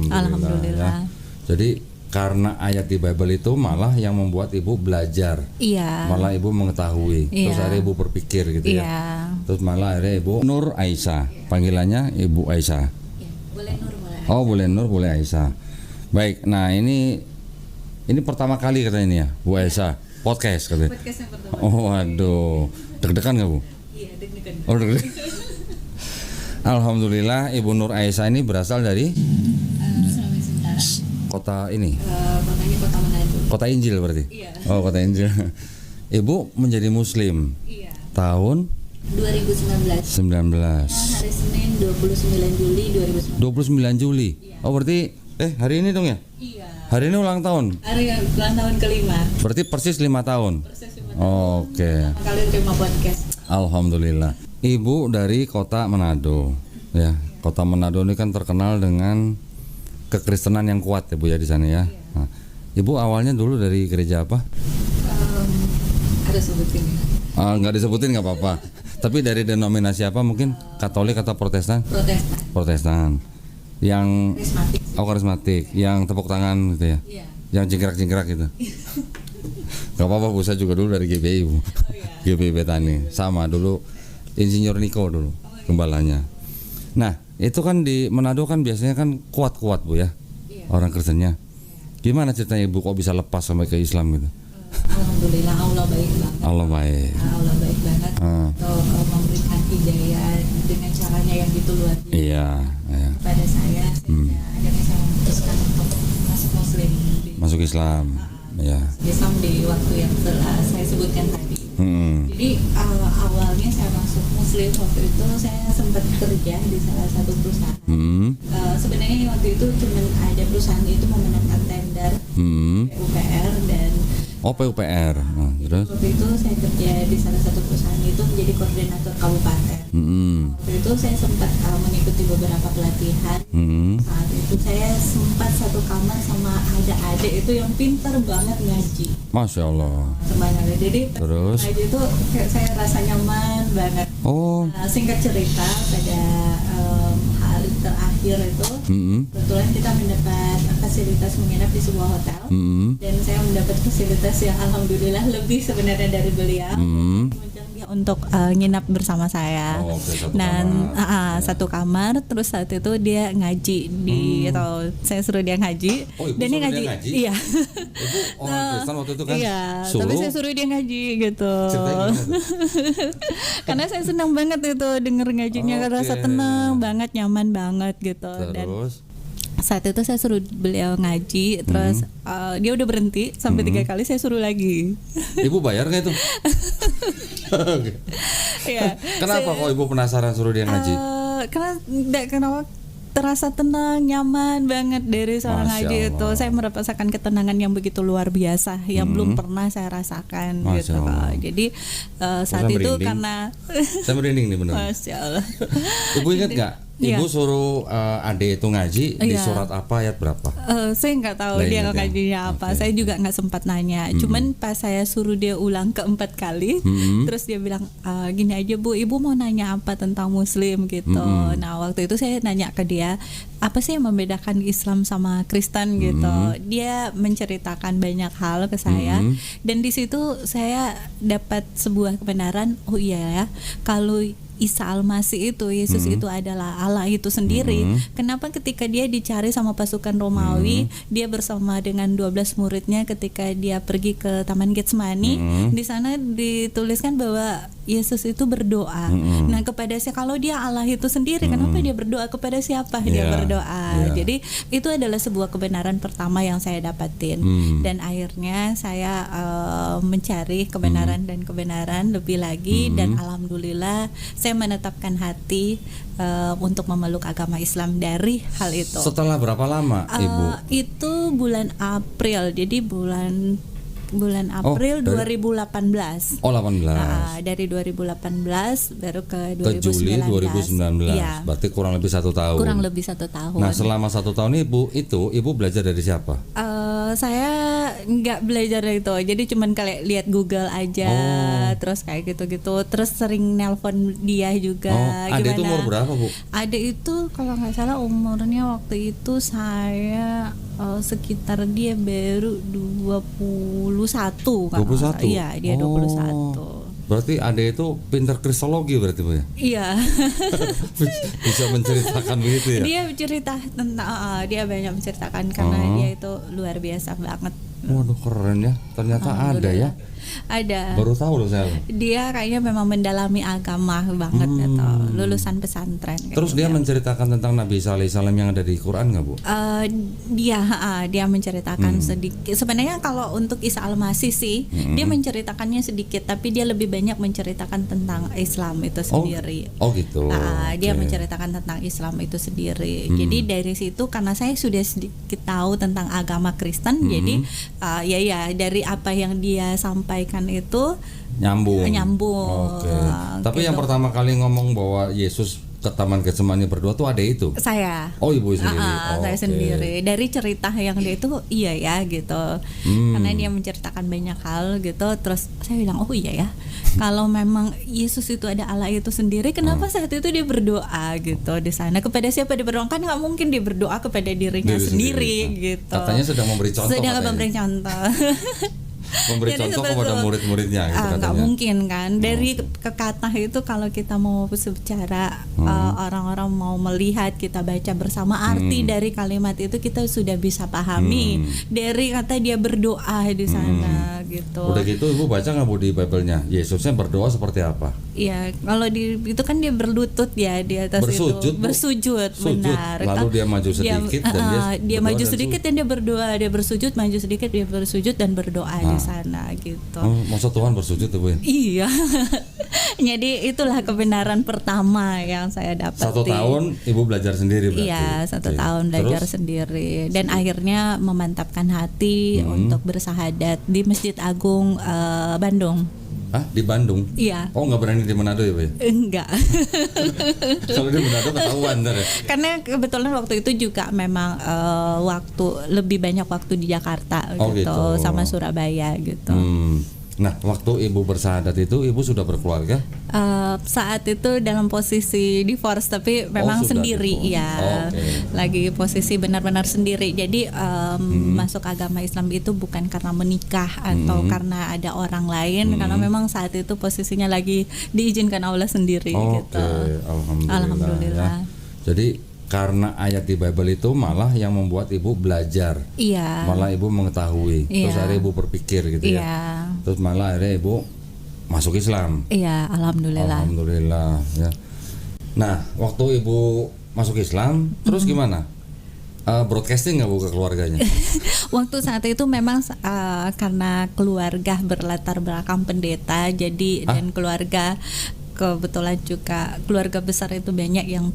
Alhamdulillah. Ya. Jadi karena ayat di Bible itu malah yang membuat ibu belajar. Iya. Malah ibu mengetahui. Terus akhirnya ibu berpikir gitu ya. Terus malah akhirnya ibu Nur Aisyah. Panggilannya Ibu Aisyah. Ya, boleh Nur, boleh. Oh, boleh Nur, boleh Aisyah. Baik. Nah, ini pertama kali katanya ini ya, Bu Aisyah. Podcast katanya. Podcast yang pertama. Oh, aduh. Deg-degan enggak, Bu? Iya, deg-degan. Oh, deg-degan. Alhamdulillah Ibu Nur Aisyah ini berasal dari Sulawesi Utara. kota ini. Kotanya Kota Manado. Kota Injil berarti? Iya. Oh, Kota Injil. Ibu menjadi muslim Iya. tahun 2019. 19. Hari Senin 29 Juli 2019. 29 Juli. Iya. Oh, berarti hari ini dong ya? Iya. Hari ini ulang tahun. Hari ulang tahun kelima. Berarti persis 5 tahun. Proses 5 tahun. Oke. Pertama kali terima podcast. Alhamdulillah. Ibu dari Kota Manado. Ya, Kota Manado ini kan terkenal dengan kekristenan yang kuat ya Bu ya di sana ya. Nah, Ibu awalnya dulu dari gereja apa? Ada sebutin ya. Nggak disebutin nggak apa-apa. Tapi dari denominasi apa mungkin? Katolik atau Protestan? Protestan. Protestan. Yang Karismatik. karismatik, yang tepuk tangan gitu ya. Iya. Yang jingkrak-jingkrak gitu. Gak apa-apa Bu, saya juga dulu dari GBI Bu. GBI Betani. Sama dulu Insinyur Niko dulu gembalanya. Nah, itu kan di Manado kan biasanya kan kuat-kuat Bu ya. Iya. Orang Kristennya. Gimana ceritanya Ibu kok bisa lepas sampai ke Islam gitu? Alhamdulillah Allah baik banget. Allah baik. Allah baik banget untuk memberikan hidayah dengan caranya yang gitu luar biasa. Iya, iya. Pada saya, akhirnya saya memutuskan untuk masuk Muslim. Masuk Islam. Ya. Islam di waktu yang telah saya sebutkan tadi. Jadi awalnya saya masuk Muslim waktu itu saya sempat kerja di salah satu perusahaan. Sebenarnya waktu itu cuma ada perusahaan itu memenangkan tender PUPR dan PUPR. Nah, terus? waktu itu saya kerja di salah satu perusahaan itu menjadi koordinator kabupaten. Waktu itu saya sempat mengikuti beberapa pelatihan. Saat itu saya sempat satu kamar sama adik-adik itu yang pintar banget ngaji. Masya Allah. Sebenarnya jadi Terus? ngaji itu kayak saya rasa nyaman banget. Oh. Singkat cerita pada hari terakhir itu kebetulan kita mendapat fasilitas menginap di sebuah hotel dan saya mendapat fasilitas yang alhamdulillah lebih sebenarnya dari beliau. Kemudian dia untuk nginap bersama saya. Dan satu kamar. Terus saat itu dia ngaji di atau saya suruh dia ngaji. Dan dia ngaji. Iya. Ibu orang Kristen waktu itu kan. Iya. Tapi saya suruh dia ngaji gitu. Karena saya senang banget itu denger ngajinya, rasa tenang banget, nyaman banget gitu. Dan saat itu saya suruh beliau ngaji, terus dia udah berhenti sampai 3 kali saya suruh lagi. Ibu bayar nggak itu? Ya, kenapa kok ibu penasaran suruh dia ngaji? Kenapa terasa tenang, nyaman banget dari seorang ngaji itu. Saya merasakan ketenangan yang begitu luar biasa yang belum pernah saya rasakan gitu kok. Jadi saat itu merinding. Karena saya merinding nih benar. Masya Allah. Ibu ingat nggak? Ibu suruh adik itu ngaji di surat apa, ayat berapa? Saya nggak tahu dia ngajinya apa. Saya juga nggak sempat nanya. Cuman pas saya suruh dia ulang keempat kali, terus dia bilang gini aja Bu, Ibu mau nanya apa tentang Muslim gitu. Nah waktu itu saya nanya ke dia, apa sih yang membedakan Islam sama Kristen gitu. Dia menceritakan banyak hal ke saya, dan di situ saya dapat sebuah kebenaran. Oh iya ya, kalau Isa Al-Masih itu, Yesus itu adalah Allah itu sendiri. Kenapa ketika dia dicari sama pasukan Romawi, dia bersama dengan 12 muridnya ketika dia pergi ke Taman Getsemani, di sana dituliskan bahwa Yesus itu berdoa. Nah, kepada siapa? Kalau dia Allah itu sendiri, kenapa dia berdoa kepada siapa? Dia berdoa. Jadi itu adalah sebuah kebenaran pertama yang saya dapatin. Dan akhirnya saya mencari kebenaran dan kebenaran lebih lagi, dan alhamdulillah saya menetapkan hati untuk memeluk agama Islam dari hal itu. Setelah berapa lama, Ibu? Itu bulan April. Jadi bulan April 2018. Oh, 18. Dari 2018 baru ke 2019. Ke Juli 2019. Ya. Berarti kurang lebih 1 tahun. Kurang lebih 1 tahun. Nah, selama 1 tahun Ibu belajar dari siapa? Saya nggak belajar itu, jadi cuman kayak lihat Google aja, terus kayak gitu-gitu, terus sering nelpon dia juga. Ade itu umur berapa, Bu? Ade itu kalau nggak salah umurnya waktu itu saya sekitar dia baru 21 kan. 21? Iya, dia 21. Berarti Ade itu pintar kristologi berarti, Bu ya? Iya. Bisa menceritakan begitu ya? Dia cerita tentang dia banyak menceritakan karena dia itu luar biasa banget. Waduh, keren ya. Ternyata ada ya. Ada. Baru tahu loh saya. Dia kayaknya memang mendalami agama banget atau lulusan pesantren. Terus dia menceritakan tentang Nabi Isa alaihissalam yang ada di Quran nggak, Bu? Dia menceritakan sedikit. Sebenarnya kalau untuk Isa al-Masih sih, dia menceritakannya sedikit, tapi dia lebih banyak menceritakan tentang Islam itu sendiri. Oh gitu. Dia menceritakan tentang Islam itu sendiri. Jadi dari situ karena saya sudah sedikit tahu tentang agama Kristen, jadi dari apa yang dia sampaikan itu nyambung. Oke. Tapi gitu. Yang pertama kali ngomong bahwa Yesus ke Taman Getsemani berdua tuh ada itu? Saya. Oh, Ibu sendiri? Saya sendiri. Dari cerita yang dia itu iya ya gitu. Karena dia menceritakan banyak hal gitu. Terus saya bilang oh iya ya. Kalau memang Yesus itu ada Allah itu sendiri, kenapa saat itu dia berdoa gitu di sana? Kepada siapa dia berdoa? Kan nggak mungkin dia berdoa kepada dirinya sendiri gitu. Katanya sedang memberi contoh. Memberi contoh. Memberi contoh kepada murid-muridnya gitu katanya. Nggak mungkin kan. Dari kata itu kalau kita mau bicara orang-orang mau melihat, kita baca bersama arti dari kalimat itu kita sudah bisa pahami. Dari kata dia berdoa di sana gitu. Udah gitu Ibu baca nggak, Bu, di Bible-nya Yesusnya berdoa seperti apa? Iya, kalau itu kan dia berlutut ya di atas bersujud, itu. Bersujud, benar. Lalu dia maju sedikit dan dia maju sedikit dan dia berdoa, dia bersujud, maju sedikit dia bersujud dan berdoa di sana gitu. Masa Tuhan bersujud tuh, Bu? Iya. Jadi itulah kebenaran pertama yang saya dapat. 1 tahun Ibu belajar sendiri berarti? Iya, 1 tahun belajar sendiri dan akhirnya memantapkan hati untuk bersahadat di Masjid Agung Bandung. Di Bandung? Iya. Oh, nggak berani di Manado ya, Bu? Enggak. Kalau di Manado ketahuan ntar ya? Karena kebetulan waktu itu juga memang lebih banyak waktu di Jakarta gitu sama Surabaya gitu. Nah, waktu Ibu bersahadat itu Ibu sudah berkeluarga? Saat itu dalam posisi divorce, tapi memang sendiri ya. Lagi posisi benar-benar sendiri. Jadi masuk agama Islam itu bukan karena menikah atau karena ada orang lain, karena memang saat itu posisinya lagi diizinkan Allah sendiri gitu. Alhamdulillah. Ya. Jadi karena ayat di Bible itu malah yang membuat Ibu belajar. Iya. Malah Ibu mengetahui. Terus akhirnya Ibu berpikir gitu ya. Terus malah akhirnya Ibu masuk Islam. Iya, Alhamdulillah ya. Nah, waktu Ibu masuk Islam, terus gimana? Broadcasting nggak, Bu, ke keluarganya? Waktu saat itu memang karena keluarga berlatar belakang pendeta, jadi dan keluarga kebetulan juga keluarga besar itu banyak yang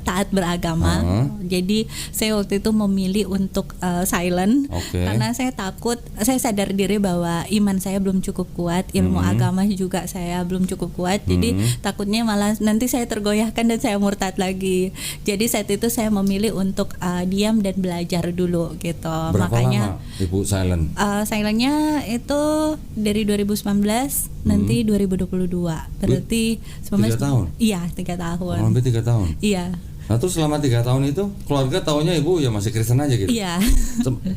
taat beragama. Jadi saya waktu itu memilih untuk silent karena saya takut, saya sadar diri bahwa iman saya belum cukup kuat, ilmu agama juga saya belum cukup kuat. Jadi takutnya malah nanti saya tergoyahkan dan saya murtad lagi. Jadi saat itu saya memilih untuk diam dan belajar dulu gitu. Berapa lama Ibu silent? Silentnya itu dari 2019 nanti 2022. Berarti 3 tahun? Iya, 3 tahun. Hampir 3 tahun? Iya. Nah, terus selama 3 tahun itu keluarga taunya Ibu ya masih Kristen aja gitu? Iya.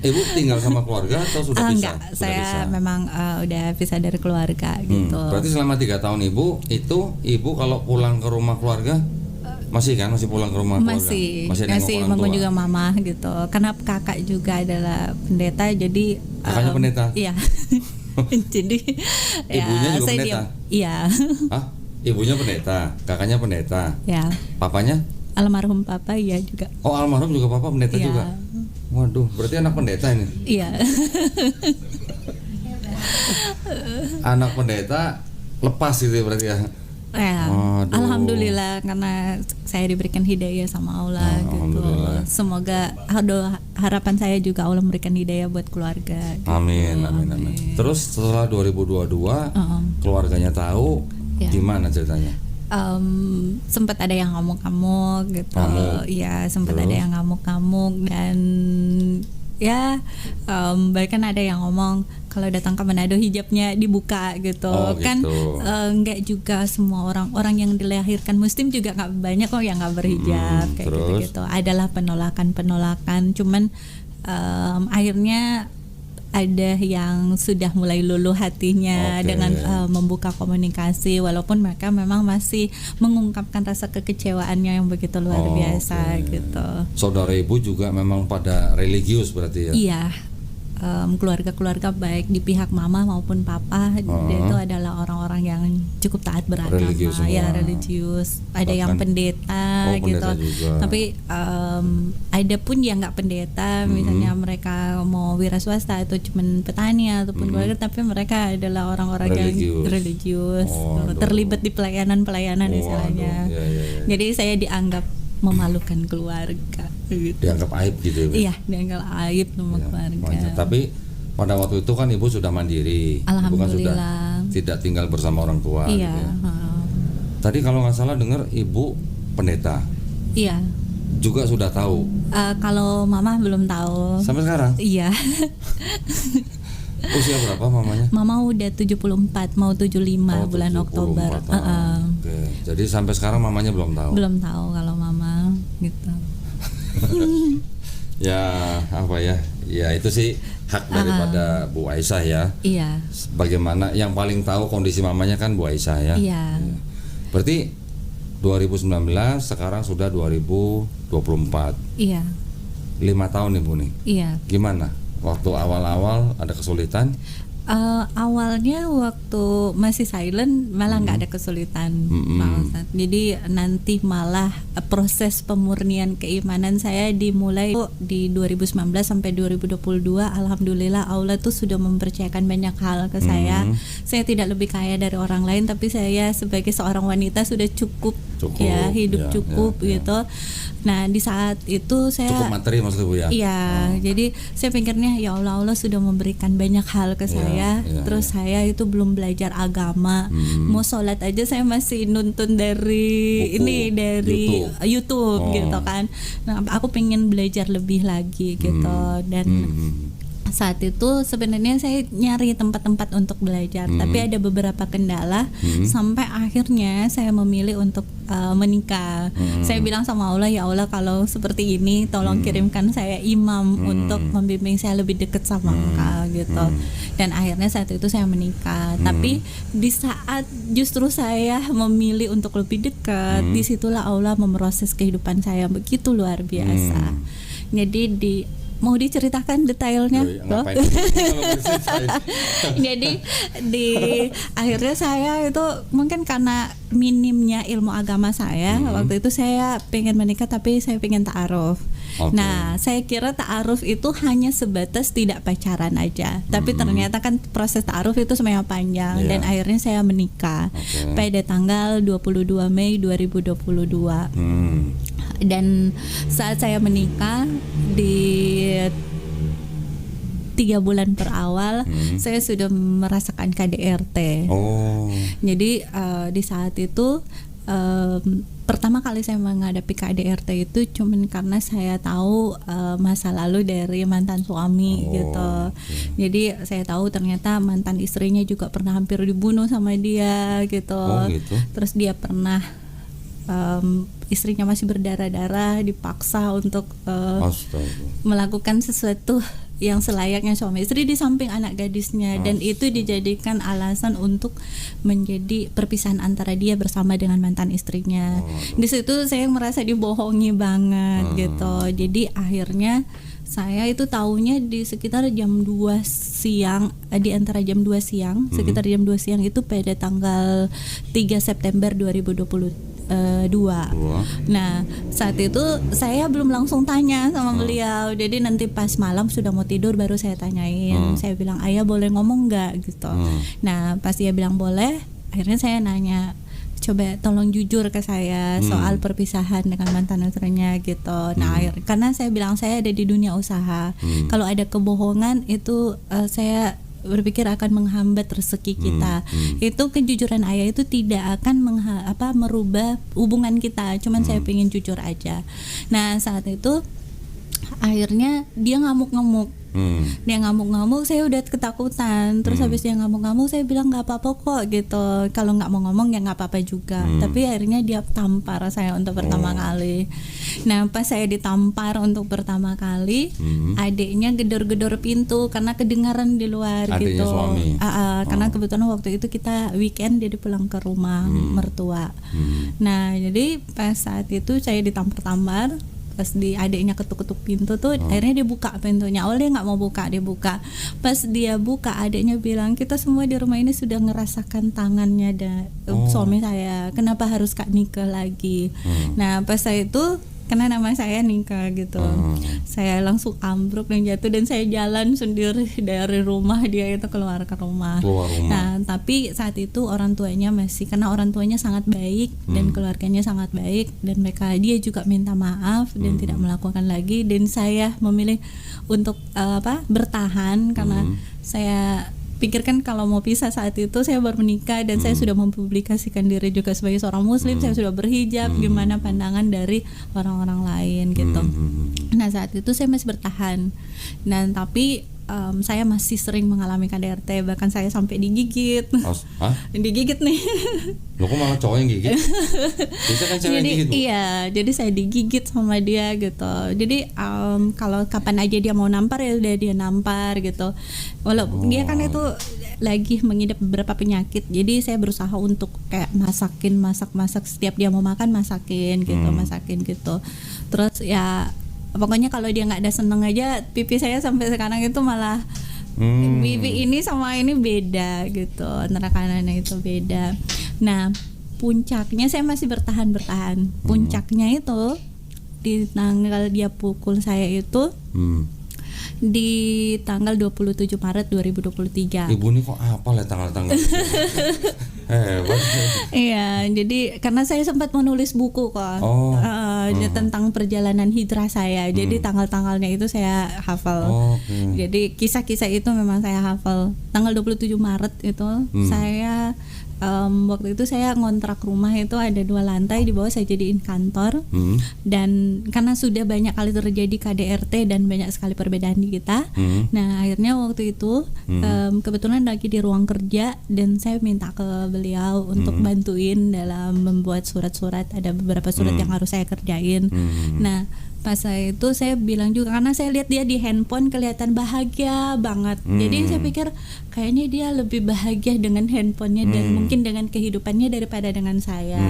Ibu tinggal sama keluarga atau sudah pisah? Enggak, saya memang udah pisah dari keluarga gitu. Berarti selama 3 tahun Ibu kalau pulang ke rumah keluarga masih pulang ke rumah keluarga? Masih mengunjungi mama gitu. Karena kakak juga adalah pendeta, jadi kakaknya pendeta? Iya. Jadi ibunya juga pendeta? Iya. Ibunya pendeta, kakaknya pendeta. Ya. Papanya? Almarhum papa ya juga. Oh, almarhum juga papa pendeta juga. Waduh, berarti anak pendeta ini. Iya. Anak pendeta lepas gitu berarti ya. Ya, alhamdulillah karena saya diberikan hidayah sama Allah gitu. Semoga harapan saya juga Allah memberikan hidayah buat keluarga. Gitu. Amin. Terus setelah 2022 keluarganya tahu, gimana ceritanya? Sempat ada yang ngamuk-ngamuk gitu. Ya, sempat ada yang ngamuk-ngamuk dan ya bahkan ada yang ngomong kalau datang ke Manado hijabnya dibuka gitu. Kan nggak juga semua orang yang dilahirkan muslim juga nggak banyak kok yang nggak berhijab kayak gitu. Adalah penolakan, cuman akhirnya ada yang sudah mulai luluh hatinya dengan membuka komunikasi, walaupun mereka memang masih mengungkapkan rasa kekecewaannya yang begitu luar biasa gitu. Saudara ibu juga memang pada religius berarti ya? Iya. Keluarga-keluarga baik di pihak mama maupun papa dia itu adalah orang-orang yang cukup taat beragama, religius. Ada bahkan, yang pendeta gitu. Juga. Tapi ada pun yang nggak pendeta, misalnya mereka mau wira swasta atau cuman petani ataupun keluarga, tapi mereka adalah orang-orang yang religius, terlibat di pelayanan istilahnya. Jadi saya dianggap memalukan keluarga gitu. Dianggap aib gitu ya? Iya, dianggap aib sama keluarga. Tapi pada waktu itu kan ibu sudah mandiri, ibu kan sudah tidak tinggal bersama orang tua. Iya. Gitu ya. Tadi kalau nggak salah dengar ibu pendeta. Iya. Juga sudah tahu. Kalau mama belum tahu. Sampai sekarang? Iya. Usia berapa mamanya? Mama udah 74, mau 75 bulan Oktober. Jadi sampai sekarang mamanya belum tahu. Belum tahu kalau mama gitu. Ya apa ya? Ya itu sih hak daripada Bu Aisyah ya. Iya. Bagaimana yang paling tahu kondisi mamanya kan Bu Aisyah ya. Iya. Berarti 2019 sekarang sudah 2024. Iya. 5 tahun Ibu nih. Iya. Gimana? Waktu awal-awal ada kesulitan? Awalnya waktu masih silent malah nggak ada kesulitan, Pak Ustadz. Jadi nanti malah proses pemurnian keimanan saya dimulai di 2019 sampai 2022. Alhamdulillah Allah tuh sudah mempercayakan banyak hal ke saya. Saya tidak lebih kaya dari orang lain, tapi saya sebagai seorang wanita sudah cukup ya, hidup cukup gitu. Nah di saat itu saya cukup materi maksudnya Bu ya? Iya, jadi saya pikirnya ya Allah sudah memberikan banyak hal ke saya. Terus saya itu belum belajar agama, mau sholat aja saya masih nuntun dari buku, ini dari YouTube gitu kan. Nah aku pengen belajar lebih lagi gitu dan saat itu sebenarnya saya nyari tempat-tempat untuk belajar, tapi ada beberapa kendala sampai akhirnya saya memilih untuk menikah. Saya bilang sama Allah, ya Allah kalau seperti ini tolong kirimkan saya imam untuk membimbing saya lebih dekat sama Engkau gitu. Dan akhirnya saat itu saya menikah. Tapi di saat justru saya memilih untuk lebih dekat, disitulah Allah memproses kehidupan saya begitu luar biasa. Jadi mau diceritakan detailnya loh. Jadi di akhirnya saya itu mungkin karena minimnya ilmu agama saya, waktu itu saya pengen menikah tapi saya pengen ta'aruf. Nah saya kira ta'aruf itu hanya sebatas tidak pacaran aja, tapi ternyata kan proses ta'aruf itu semuanya panjang dan akhirnya saya menikah pada tanggal 22 Mei 2022. Dan saat saya menikah di 3 bulan per awal saya sudah merasakan KDRT. Jadi di saat itu pertama kali saya menghadapi KDRT itu cuman karena saya tahu masa lalu dari mantan suami gitu. Jadi saya tahu ternyata mantan istrinya juga pernah hampir dibunuh sama dia gitu. Terus dia pernah istrinya masih berdarah-darah dipaksa untuk melakukan sesuatu yang selayaknya suami istri di samping anak gadisnya, dan itu dijadikan alasan untuk menjadi perpisahan antara dia bersama dengan mantan istrinya. Di situ saya merasa dibohongi banget gitu. Jadi akhirnya saya itu tahunya di sekitar jam 2 siang, di antara jam 2 siang, sekitar jam 2 siang itu pada tanggal 3 September 2022. Nah saat itu saya belum langsung tanya sama beliau, jadi nanti pas malam sudah mau tidur baru saya tanyain. Saya bilang, ayah boleh ngomong nggak gitu. Nah pas dia bilang boleh, akhirnya saya nanya, coba tolong jujur ke saya soal perpisahan dengan mantan istrinya gitu. Nah karena saya bilang saya ada di dunia usaha, kalau ada kebohongan itu saya berpikir akan menghambat rezeki kita. Itu kejujuran ayah itu tidak akan merubah hubungan kita. Cuman saya pengen jujur aja. Nah saat itu Akhirnya dia ngamuk-ngamuk. Dia ngamuk-ngamuk, saya udah ketakutan. Terus habis dia ngamuk-ngamuk, saya bilang nggak apa-apa kok gitu. Kalau nggak mau ngomong ya nggak apa-apa juga. Tapi akhirnya dia tampar saya untuk pertama kali. Nah pas saya ditampar untuk pertama kali, adiknya gedor-gedor pintu karena kedengaran di luar. Adiknya gitu. suami. Karena kebetulan waktu itu kita weekend, jadi pulang ke rumah mertua. Nah jadi pas saat itu saya ditampar-tampar. Pas adiknya ketuk-ketuk pintu tuh, akhirnya dia buka pintunya. Awalnya dia nggak mau buka, dia buka. Pas dia buka, adiknya bilang, kita semua di rumah ini sudah ngerasakan tangannya suami saya. Kenapa harus Kak nikah lagi? Nah pas saya itu, karena nama saya Nika gitu, saya langsung ambruk dan jatuh, dan saya jalan sendiri dari rumah, dia itu keluar rumah. Nah tapi saat itu orang tuanya masih, karena orang tuanya sangat baik dan keluarganya sangat baik, dan dia juga minta maaf dan tidak melakukan lagi, dan saya memilih untuk bertahan karena saya pikirkan kalau mau pisah saat itu saya baru menikah dan saya sudah mempublikasikan diri juga sebagai seorang muslim, saya sudah berhijab, gimana pandangan dari orang-orang lain gitu. Nah saat itu saya masih bertahan, dan tapi saya masih sering mengalami KDRT, bahkan saya sampai digigit. Digigit nih. Loh kok malah cowok yang gigit? Biasa kan cewek yang gigit, Bu. Iya, jadi saya digigit sama dia gitu. Jadi kalau kapan aja dia mau nampar ya udah dia nampar gitu. Walau dia kan itu lagi mengidap beberapa penyakit, jadi saya berusaha untuk kayak masak setiap dia mau makan, masakin gitu. Terus ya pokoknya kalau dia nggak ada seneng aja, pipi saya sampai sekarang itu malah pipi ini sama ini beda gitu, antara kanannya itu beda. Nah puncaknya saya masih bertahan. Puncaknya itu di tanggal dia pukul saya itu di tanggal 27 Maret 2023. Ibu ini kok apa lah tanggal-tanggal? Iya, jadi karena saya sempat menulis buku kok tentang perjalanan hijrah saya. Jadi tanggal-tanggalnya itu saya hafal. Jadi kisah-kisah itu memang saya hafal. Tanggal 27 Maret itu saya waktu itu saya ngontrak rumah itu ada 2 lantai, di bawah saya jadiin kantor. Dan karena sudah banyak kali terjadi KDRT dan banyak sekali perbedaan di kita, nah akhirnya waktu itu kebetulan lagi di ruang kerja dan saya minta ke beliau untuk bantuin dalam membuat surat-surat, ada beberapa surat yang harus saya kerjain. Nah pas saya itu saya bilang juga, karena saya lihat dia di handphone kelihatan bahagia banget. Jadi saya pikir kayaknya dia lebih bahagia dengan handphonenya dan mungkin dengan kehidupannya daripada dengan saya.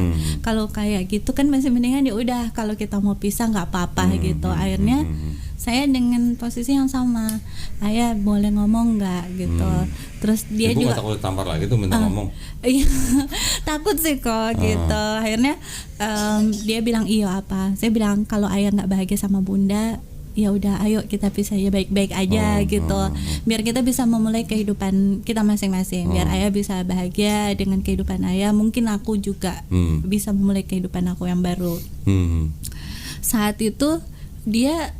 Kalau kayak gitu kan masih mendingan ya udah, kalau kita mau pisah nggak apa-apa gitu. Akhirnya saya dengan posisi yang sama, ayah boleh ngomong nggak gitu. Terus dia Ibu juga nggak takut ditampar lagi tuh minta ngomong? Iya, takut sih kok gitu. Akhirnya dia bilang iya apa. Saya bilang kalau ayah nggak bahagia sama bunda, ya udah ayo kita pisah ya baik-baik aja gitu. Biar kita bisa memulai kehidupan kita masing-masing. Biar ayah bisa bahagia dengan kehidupan ayah, mungkin aku juga bisa memulai kehidupan aku yang baru. Saat itu dia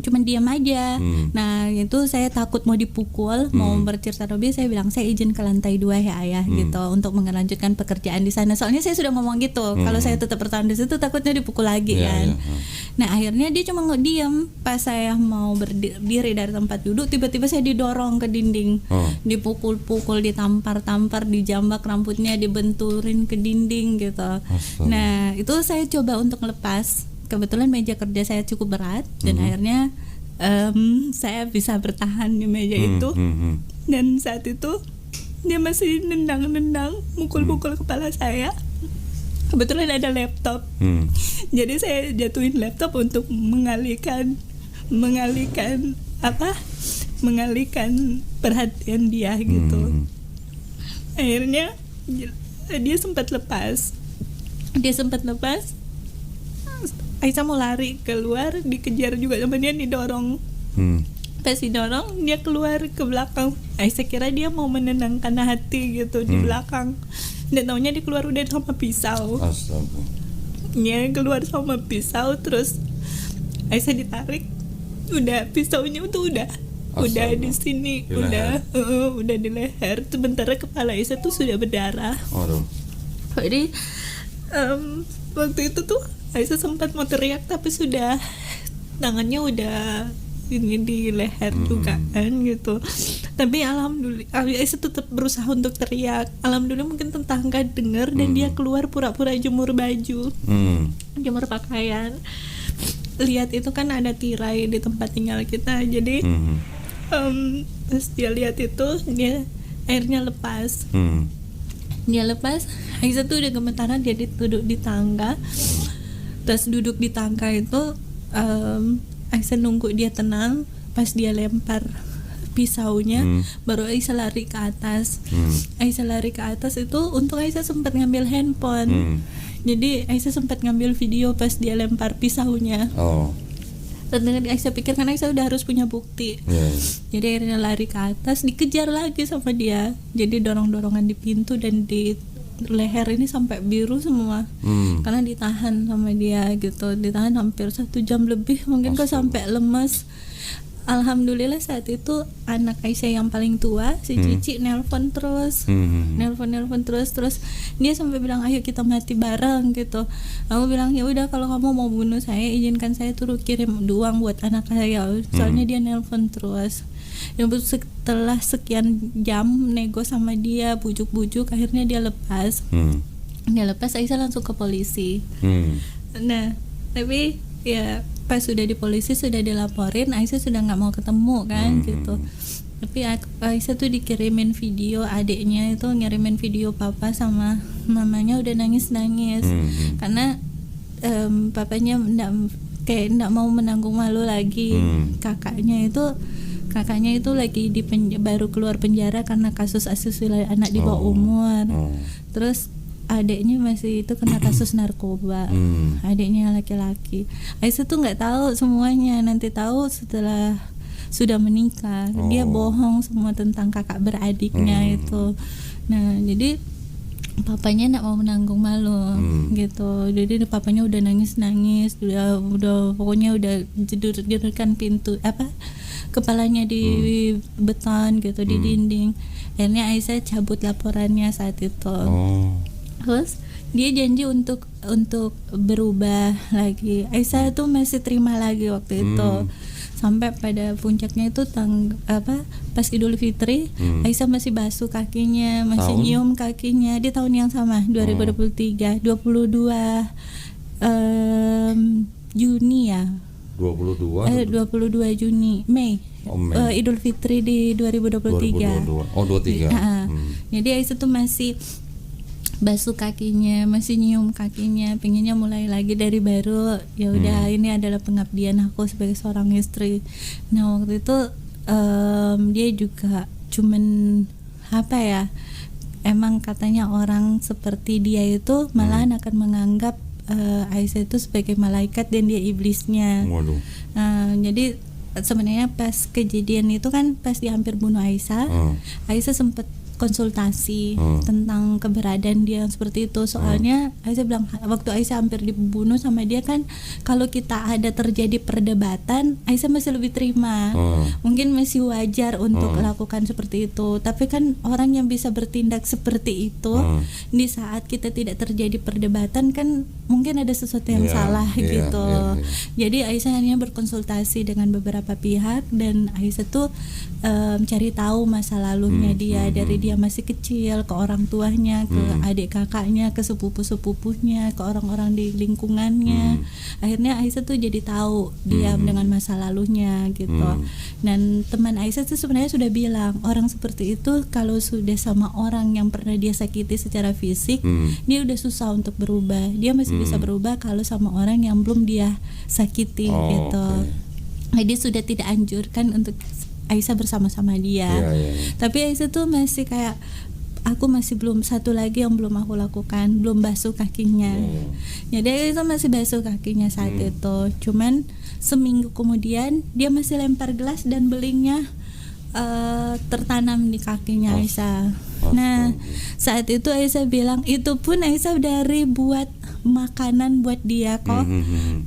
cuman diam aja. Nah itu saya takut mau dipukul, mau bercerita lebih. Saya bilang saya izin ke lantai 2 ya ayah gitu, untuk melanjutkan pekerjaan di sana. Soalnya saya sudah ngomong gitu, kalau saya tetap bertahan di situ takutnya dipukul lagi kan. Nah akhirnya dia cuma diam. Pas saya mau berdiri dari tempat duduk, tiba-tiba saya didorong ke dinding, dipukul-pukul, ditampar-tampar, dijambak rambutnya, dibenturin ke dinding gitu. Nah itu saya coba untuk lepas. Kebetulan meja kerja saya cukup berat dan akhirnya saya bisa bertahan di meja itu. Dan saat itu dia masih nendang-nendang, mukul-mukul kepala saya. Kebetulan ada laptop, jadi saya jatuhin laptop untuk mengalihkan perhatian dia gitu. Akhirnya dia sempat lepas. Aisyah mau lari keluar, dikejar juga sama dia, didorong. Pas didorong dia keluar ke belakang. Aisyah kira dia mau menenangkan hati gitu di belakang. Dan taunya dia keluar udah sama pisau. Astaga. Dia keluar sama pisau, terus Aisyah ditarik. Udah pisaunya tuh udah di sini, udah di leher. Sementara kepala Aisyah tuh sudah berdarah. Jadi waktu itu tuh Aisyah sempat mau teriak tapi sudah tangannya udah ini di leher juga kan gitu. Tapi alhamdulillah Aisyah tetap berusaha untuk teriak. Alhamdulillah mungkin tetangga dengar dan dia keluar pura-pura jemur baju, jemur pakaian. Lihat itu kan ada tirai di tempat tinggal kita, jadi pas dia lihat itu dia airnya lepas. Dia lepas, Aisyah tuh udah gemetaran, dia duduk di tangga. Terus duduk di tangga itu Aisyah nunggu dia tenang. Pas dia lempar pisaunya, baru Aisyah lari ke atas. Aisyah lari ke atas itu untuk Aisyah sempat ngambil handphone. Jadi Aisyah sempat ngambil video pas dia lempar pisaunya. Dan Aisyah pikir kan Aisyah udah harus punya bukti. Jadi akhirnya lari ke atas, dikejar lagi sama dia. Jadi dorong-dorongan di pintu dan di leher ini sampai biru semua. Karena ditahan sama dia gitu, ditahan hampir 1 jam lebih, mungkin kok sampai lemas. Alhamdulillah saat itu anak Aisyah yang paling tua, si Cici, nelpon terus, nelpon terus dia sampai bilang ayo kita mati bareng gitu. Aku bilang ya udah, kalau kamu mau bunuh saya, izinkan saya turut kirim uang buat anak saya, soalnya dia nelpon terus. Dan setelah sekian jam nego sama dia, bujuk-bujuk, akhirnya dia lepas. Dia lepas, Aisyah langsung ke polisi. Nah, tapi ya pas sudah di polisi, sudah dilaporin, Aisyah sudah nggak mau ketemu kan gitu. Tapi Aisyah tuh dikirimin video, adiknya itu ngirimin video papa sama mamanya udah nangis-nangis karena papanya nggak mau menanggung malu lagi. Kakaknya itu lagi baru keluar penjara karena kasus asusila anak di bawah umur. Terus adiknya masih itu kena kasus narkoba. Adiknya laki-laki. Aisyah tuh nggak tahu semuanya, nanti tahu setelah sudah menikah. Dia bohong semua tentang kakak beradiknya itu. Nah, jadi papanya nggak mau menanggung malu gitu. Jadi papanya udah nangis-nangis, udah pokoknya udah jedurkan pintu kepalanya di beton gitu, di dinding. Akhirnya Aisyah cabut laporannya saat itu. Terus dia janji untuk berubah lagi. Aisyah tuh masih terima lagi waktu itu. Sampai pada puncaknya itu pas Idul Fitri, Aisyah masih basuh kakinya, masih nyium kakinya di tahun yang sama, 2023, 22 Juni ya. 22 Juni, Mei. Idul Fitri di 2023. 23. Jadi Aisyah tuh masih basuh kakinya, masih nyium kakinya, pengennya mulai lagi dari baru. Ya udah, ini adalah pengabdian aku sebagai seorang istri. Nah, waktu itu dia juga cuman emang katanya orang seperti dia itu malahan akan menganggap Aisyah itu sebagai malaikat dan dia iblisnya. Jadi sebenarnya pas kejadian itu kan pas dia hampir bunuh Aisyah, Aisyah sempat konsultasi tentang keberadaan dia yang seperti itu. Soalnya Aisyah bilang waktu Aisyah hampir dibunuh sama dia kan, kalau kita ada terjadi perdebatan, Aisyah masih lebih terima, mungkin masih wajar untuk lakukan seperti itu. Tapi kan orang yang bisa bertindak seperti itu di saat kita tidak terjadi perdebatan kan mungkin ada sesuatu yang salah gitu. Jadi Aisyah hanya berkonsultasi dengan beberapa pihak dan Aisyah tuh cari tahu masa lalunya dia, dari dia masih kecil ke orang tuanya, ke adik kakaknya, ke sepupu-sepupunya, ke orang-orang di lingkungannya. Akhirnya Aisyah tuh jadi tahu dia dengan masa lalunya gitu. Dan teman Aisyah tuh sebenarnya sudah bilang, orang seperti itu kalau sudah sama orang yang pernah dia sakiti secara fisik, dia udah susah untuk berubah. Dia masih bisa berubah kalau sama orang yang belum dia sakiti gitu. Jadi sudah tidak anjurkan untuk Aisyah bersama-sama dia. Tapi Aisyah tuh masih kayak, aku masih belum, satu lagi yang belum aku lakukan, belum basuh kakinya. Jadi Aisyah masih basuh kakinya saat itu. Cuman seminggu kemudian dia masih lempar gelas dan belingnya tertanam di kakinya Aisyah. Nah, saat itu Aisyah bilang, itu pun Aisyah dari buat makanan buat dia kok.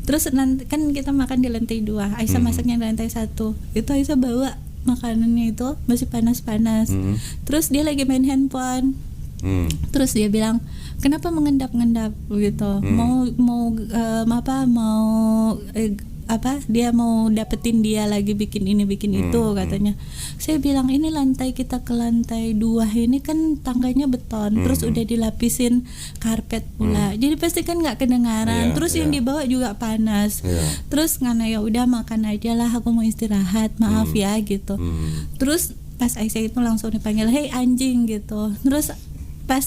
Terus nanti kan kita makan di lantai 2, Aisyah masaknya di lantai 1. Itu Aisyah bawa makanannya itu masih panas-panas. Terus dia lagi main handphone. Terus dia bilang, kenapa mengendap-endap gitu? Mau dia mau dapetin dia lagi bikin ini bikin itu katanya. Saya bilang ini lantai kita ke lantai 2 ini kan tangganya beton, terus udah dilapisin karpet pula, jadi pasti kan nggak kedengaran. Terus yang dibawa juga panas. Terus ngana ya udah makan aja lah, aku mau istirahat, maaf ya gitu. Terus pas Aisyah itu langsung dipanggil, hei anjing gitu. Terus pas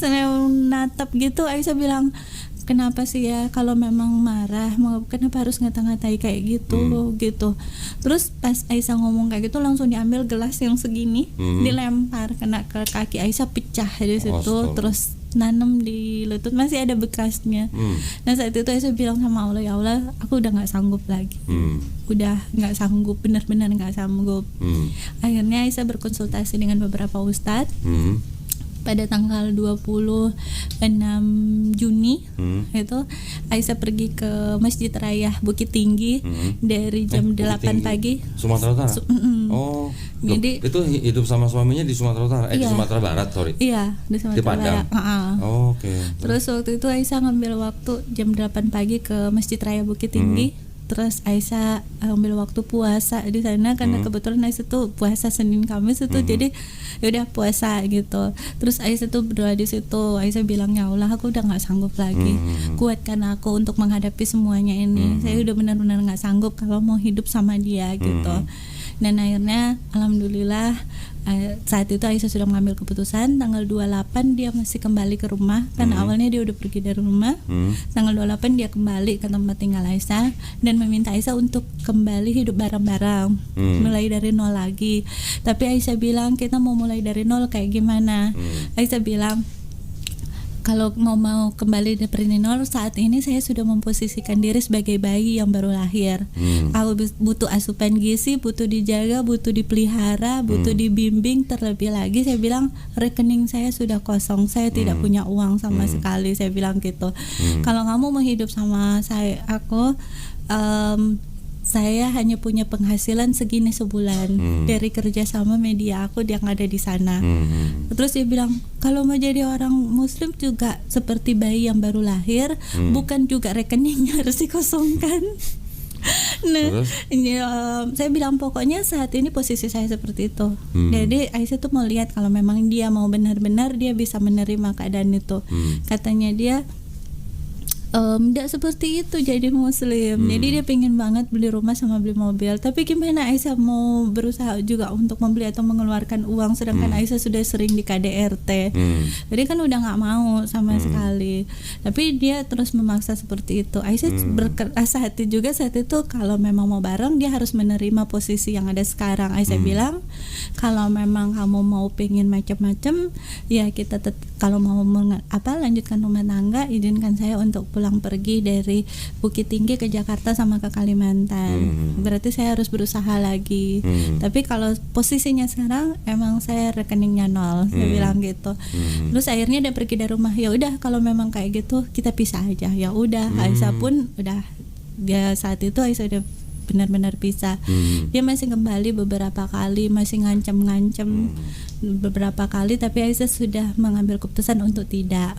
natap gitu Aisyah bilang, kenapa sih ya kalau memang marah kenapa harus ngata-ngatai kayak gitu gitu. Terus pas Aisyah ngomong kayak gitu langsung diambil gelas yang segini, dilempar kena ke kaki Aisyah, pecah di situ. Terus nanam di lutut, masih ada bekasnya. Nah saat itu Aisyah bilang sama Allah, ya Allah aku udah nggak sanggup lagi, udah nggak sanggup, benar-benar nggak sanggup. Akhirnya Aisyah berkonsultasi dengan beberapa ustadz. Pada tanggal 26 Juni itu Aisyah pergi ke Masjid Raya Bukit Tinggi dari jam 8 pagi. Sumatera Utara. Jadi itu hidup sama suaminya di Sumatera Utara, di Sumatera Barat, sorry. Iya, di Sumatera Barat. Oke. Terus waktu itu Aisyah ngambil waktu jam 8 pagi ke Masjid Raya Bukit Tinggi. Terus Aisyah ambil waktu puasa di sana karena kebetulan Aisyah tuh puasa Senin Kamis itu, jadi yaudah puasa gitu. Terus Aisyah tuh berdoa di situ. Aisyah bilang, ya Allah aku udah nggak sanggup lagi, kuatkan aku untuk menghadapi semuanya ini. Saya udah benar-benar nggak sanggup kalau mau hidup sama dia gitu. Dan akhirnya alhamdulillah saat itu Aisyah sudah mengambil keputusan. Tanggal 28 dia masih kembali ke rumah karena awalnya dia udah pergi dari rumah. Tanggal 28 dia kembali ke tempat tinggal Aisyah dan meminta Aisyah untuk kembali hidup bareng-bareng, mulai dari nol lagi. Tapi Aisyah bilang, kita mau mulai dari nol kayak gimana? Aisyah bilang, kalau mau kembali dari nol, saat ini saya sudah memposisikan diri sebagai bayi yang baru lahir. Aku butuh asupan gizi, butuh dijaga, butuh dipelihara, butuh dibimbing. Terlebih lagi saya bilang, rekening saya sudah kosong, saya tidak punya uang sama sekali. Saya bilang gitu. Kalau kamu mau hidup sama saya hanya punya penghasilan segini sebulan dari kerja sama media aku yang ada di sana. Terus dia bilang, kalau mau jadi orang muslim juga seperti bayi yang baru lahir, bukan juga rekeningnya harus dikosongkan. Nah, saya bilang pokoknya saat ini posisi saya seperti itu. Jadi Aisyah tuh mau lihat kalau memang dia mau benar-benar dia bisa menerima keadaan itu. Katanya dia tidak seperti itu jadi muslim. Jadi dia pengen banget beli rumah sama beli mobil. Tapi gimana Aisyah mau berusaha juga untuk membeli atau mengeluarkan uang, sedangkan Aisyah sudah sering di KDRT. Jadi kan udah nggak mau sama sekali. Tapi dia terus memaksa seperti itu. Aisyah berkeras hati juga saat itu, kalau memang mau bareng dia harus menerima posisi yang ada sekarang. Aisyah bilang, kalau memang kamu mau pengen macam-macam, ya kita kalau mau lanjutkan rumah tangga, izinkan saya untuk pulang pergi dari Bukit Tinggi ke Jakarta sama ke Kalimantan. Berarti saya harus berusaha lagi. Tapi kalau posisinya sekarang emang saya rekeningnya nol, saya bilang gitu. Terus akhirnya dia pergi dari rumah. Ya udah kalau memang kayak gitu kita pisah aja. Ya udah, Aisyah pun udah, dia saat itu Aisyah udah benar-benar pisah. Dia masih kembali beberapa kali, masih ngancam beberapa kali, tapi Aisyah sudah mengambil keputusan untuk tidak.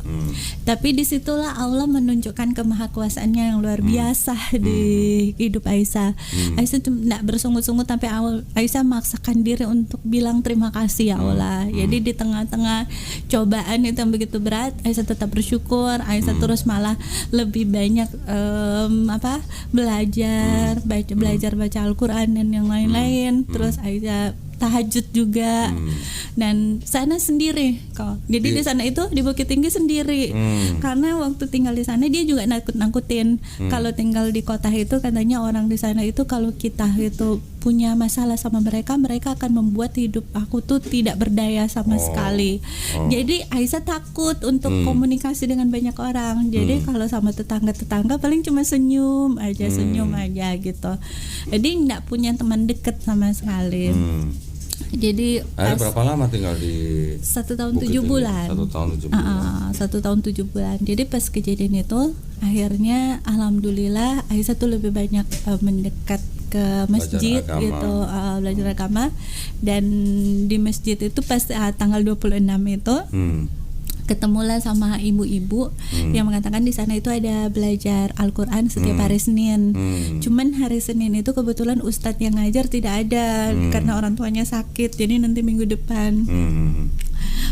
Tapi disitulah Allah menunjukkan kemahakuasaannya yang luar biasa di hidup Aisyah. Aisyah tidak bersungut-sungut, tapi Aisyah memaksakan diri untuk bilang terima kasih ya Allah. Jadi di tengah-tengah cobaan itu yang begitu berat, Aisyah tetap bersyukur. Aisyah terus malah lebih banyak belajar baca Al-Quran dan yang lain-lain. Terus Aisyah tahajud juga. Dan sana sendiri kok. Jadi di sana itu di Bukit Tinggi sendiri. Karena waktu tinggal di sana dia juga nakut-nakutin. Kalau tinggal di kota itu katanya orang di sana itu kalau kita itu punya masalah sama mereka akan membuat hidup aku tuh tidak berdaya sama sekali. Jadi Aisyah takut untuk komunikasi dengan banyak orang. Jadi kalau sama tetangga-tetangga paling cuma senyum aja gitu. Jadi nggak punya teman dekat sama sekali. Jadi berapa lama tinggal di 1 tahun 7 bulan. 1 tahun 7 bulan. 1 tahun 7 bulan. Jadi pas kejadian itu akhirnya alhamdulillah Aisyah tuh lebih banyak mendekat ke masjid gitu, belajar agama. Dan di masjid itu pas tanggal 26 itu ketemulah sama ibu-ibu yang mengatakan di sana itu ada belajar Al-Quran setiap hari Senin. Cuman hari Senin itu kebetulan ustadz yang ngajar tidak ada karena orang tuanya sakit, jadi nanti minggu depan.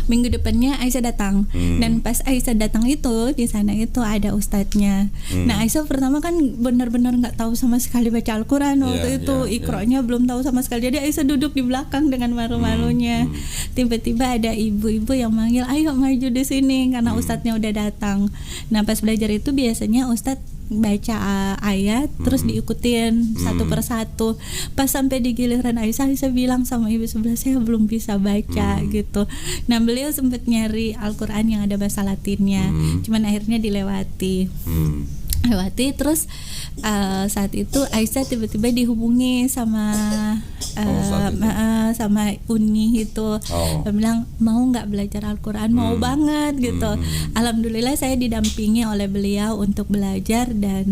Minggu depannya Aisyah datang dan pas Aisyah datang itu di sana itu ada ustadznya. Nah Aisyah pertama kan benar-benar nggak tahu sama sekali baca Al-Quran waktu itu, Iqra-nya belum tahu sama sekali. Jadi Aisyah duduk di belakang dengan malu-malunya. Tiba-tiba ada ibu-ibu yang manggil, ayo maju di sini karena ustadznya udah datang. Nah pas belajar itu biasanya ustadz baca ayat terus diikutin satu persatu. Pas sampai di giliran Aisyah bilang sama ibu sebelah, saya belum bisa baca gitu. Nah beliau sempat nyari Al-Quran yang ada bahasa Latinnya, cuman akhirnya dilewati. Terus saat itu Aisyah tiba-tiba dihubungi sama sama Uni itu. Dia bilang mau nggak belajar Al-Quran, mau banget gitu. Alhamdulillah saya didampingi oleh beliau untuk belajar, dan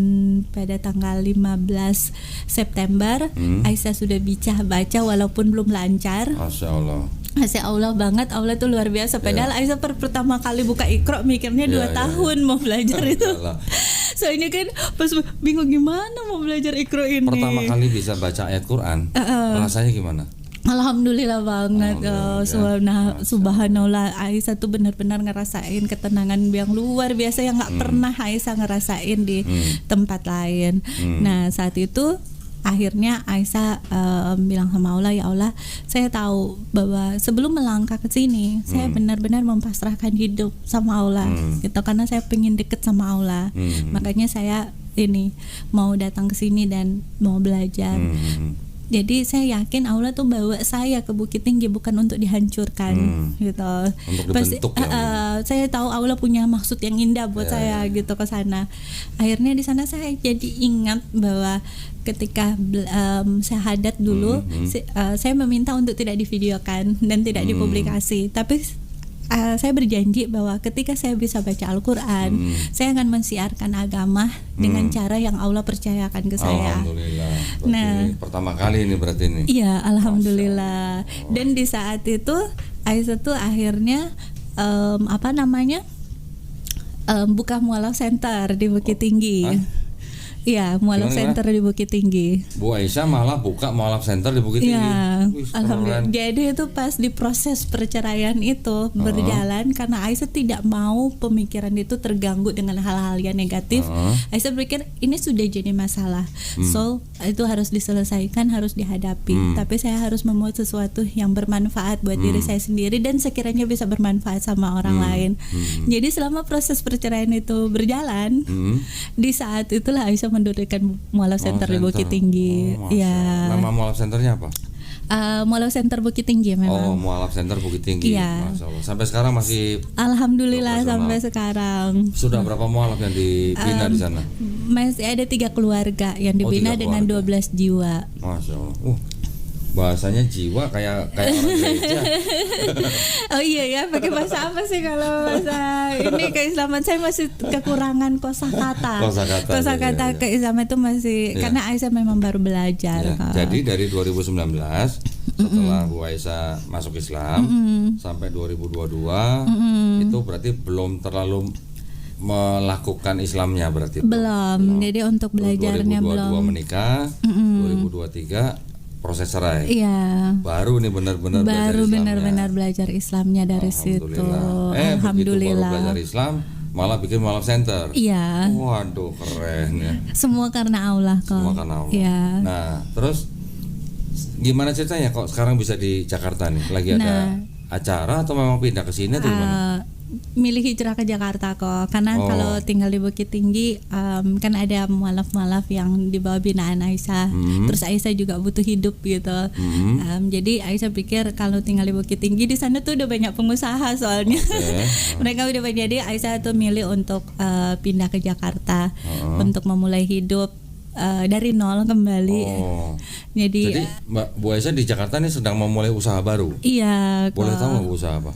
pada tanggal 15 September Aisyah sudah bisa baca walaupun belum lancar. Masya Allah banget, Allah tuh luar biasa. Padahal Aisyah pertama kali buka Iqra mikirnya 2 tahun mau belajar itu. Soalnya kan pas bingung gimana mau belajar Iqra ini. Pertama kali bisa baca ayat Quran, rasanya gimana? Alhamdulillah banget. Subhanallah, Aisyah tuh benar-benar ngerasain ketenangan yang luar biasa yang nggak pernah Aisyah ngerasain di tempat lain. Nah saat itu akhirnya Aisyah bilang sama Allah, ya Allah, saya tahu bahwa sebelum melangkah ke sini saya benar-benar mempasrahkan hidup sama Allah gitu, karena saya pengen deket sama Allah. Makanya saya ini mau datang ke sini dan mau belajar. Jadi saya yakin Allah tuh bawa saya ke Bukit Tinggi bukan untuk dihancurkan gitu. Untuk dibentuk. Saya tahu Allah punya maksud yang indah buat saya gitu ke sana. Akhirnya di sana saya jadi ingat bahwa ketika syahadat dulu saya meminta untuk tidak divideokan dan tidak dipublikasi, tapi saya berjanji bahwa ketika saya bisa baca Al-Quran, saya akan mensiarkan agama dengan cara yang Allah percayakan ke saya. Alhamdulillah. Nah, pertama kali ini berarti ini. Iya, alhamdulillah. Dan di saat itu Aisyah tuh akhirnya buka mualaf center di Bukit Tinggi. Iya, mualaf center di Bukit Tinggi. Bu Aisyah malah buka mualaf center di Bukit Tinggi. Iya, alhamdulillah. Jadi itu pas di proses perceraian itu berjalan, karena Aisyah tidak mau pemikiran itu terganggu dengan hal-hal yang negatif. Aisyah berpikir ini sudah jadi masalah, so itu harus diselesaikan, harus dihadapi. Tapi saya harus membuat sesuatu yang bermanfaat buat diri saya sendiri dan sekiranya bisa bermanfaat sama orang lain. Jadi selama proses perceraian itu berjalan, di saat itulah Aisyah mendirikan mualaf center di Bukit Tinggi. Nama mualaf centernya apa? Mualaf Center Bukit Tinggi memang. Mualaf Center Bukit Tinggi. Iya. Masya Allah. Sampai sekarang masih. Alhamdulillah sampai sekarang. Sudah berapa mualaf yang dibina di sana? Masih ada 3 keluarga yang dibina dengan 12 jiwa. Masya Allah. Bahasanya jiwa kayak orang gereja. Oh iya ya, pakai bahasa apa sih kalau bahasa ini keislaman? Saya masih kekurangan kosakata. Kosakata keislaman itu masih karena Aisyah memang baru belajar. Jadi dari 2019 setelah Bu Aisyah masuk Islam sampai 2022 itu berarti belum terlalu melakukan Islamnya berarti. Belum. Jadi untuk belajarnya 2022 belum. Menikah, 2023 proses cerai. Iya. Baru nih benar-benar belajar Islamnya dari situ. Begitu baru belajar Islam malah bikin mualaf center. Iya. Waduh, keren ya. Semua karena Allah kok. Semua karena Allah. Iya. Nah, terus gimana ceritanya kok sekarang bisa di Jakarta nih? Lagi ada acara atau memang pindah ke sini atau gimana? Milih hijrah ke Jakarta kok, karena kalau tinggal di Bukit Tinggi kan ada mualaf-mualaf yang di bawah binaan Aisyah. Terus Aisyah juga butuh hidup gitu. Jadi Aisyah pikir kalau tinggal di Bukit Tinggi di sana tuh udah banyak pengusaha soalnya. Mereka udah banyak, jadi Aisyah tuh milih untuk pindah ke Jakarta untuk memulai hidup dari nol kembali. Jadi Mbak Bu Aisyah di Jakarta nih sedang memulai usaha baru. Iya. Boleh tahu nggak usaha apa?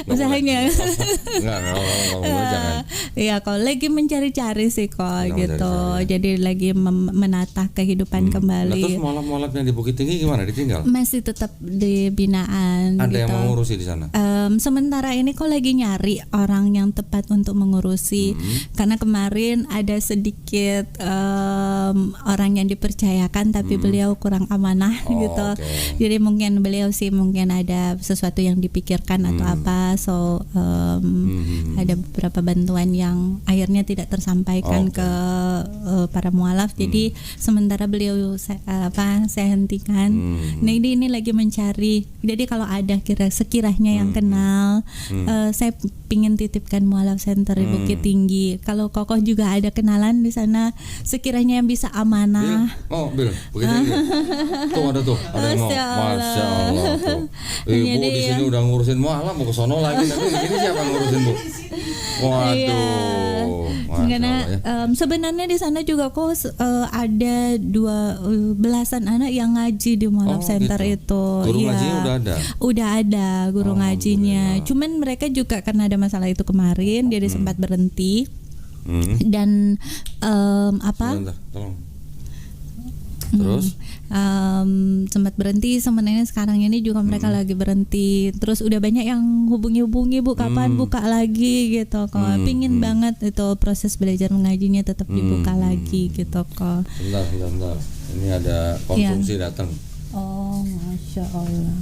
usahanya. Enggak, kalau jangan. Iya, kalau lagi mencari-cari sih kok gitu. Mencari-cari. Jadi lagi menata kehidupan Nah, kembali. terus mualaf-mualafnya di Bukit Tinggi gimana? Ditinggal? Masih tetap di binaan. Ada gitu. yang mengurusi di sana? Sementara ini kok lagi nyari orang yang tepat untuk mengurusi. Karena kemarin ada sedikit orang yang dipercayakan tapi beliau kurang amanah gitu. Okay. Jadi mungkin beliau sih mungkin ada sesuatu yang dipikirkan atau apa. So ada beberapa bantuan yang akhirnya tidak tersampaikan ke para mualaf. Jadi sementara beliau saya hentikan. Nah ini lagi mencari. Jadi kalau ada sekiranya yang kenal, saya pingin titipkan mualaf center di Bukit Tinggi. Kalau Kokoh juga ada kenalan di sana, sekiranya yang bisa amanah. Bil, Bukit Tinggi. Tuh ada yang mau. Masya Allah tuh. Ibu di sini udah ngurusin mualaf, mau ke sono lagi. Tapi di sini siapa ngurusin, Bu? Waduh. Karena sebenarnya di sana juga kok ada 12 anak yang ngaji di mualaf center gitu. itu. Guru ngajinya udah ada? Udah ada guru ngajinya. Cuman mereka juga karena ada masalah itu kemarin, jadi sempat berhenti. Dan Sebentar, tolong. Terus sempat berhenti. Sebenarnya sekarang ini juga mereka lagi berhenti. Terus udah banyak yang hubungi Bu kapan buka lagi gitu kok. Pingin banget itu proses belajar mengajinya tetap dibuka lagi gitu kok. Bentar. Ini ada konsumsi datang. Oh, Masya Allah.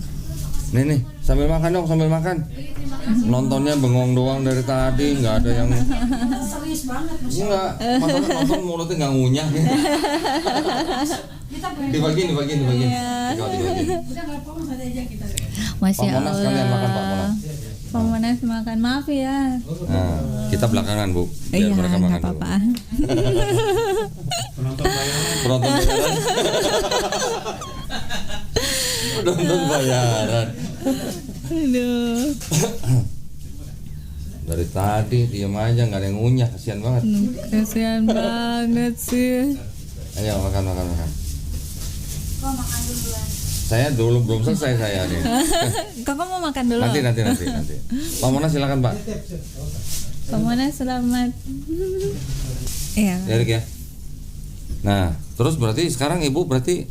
Nih, sambil makan dong, sambil makan. Nontonnya bengong doang dari tadi, nggak ada yang. Serius banget, Masya Allah. Enggak, masalah nonton mulutnya nggak ngunyah. Dibagi. Udah nggak apa-apa aja kita. Masya Pak Monas kalian makan, Pak Monas. Pak Monas makan, maaf ya. Nah, kita belakangan, Bu. Biar Iya, mereka makan nggak dulu. apa-apa. Penonton bayaran. Penonton bayaran. Aduh. Dari tadi diam aja, nggak ada yang ngunyah, kasihan banget. Kasihan banget sih. Ayo makan. Kok makan duluan? Saya dulu belum selesai saya nih. Kakak mau makan dulu? Nanti. Pak Monas silakan, Pak. Pak Monas selamat. Iya. Erik ya. Nah, terus berarti sekarang Ibu berarti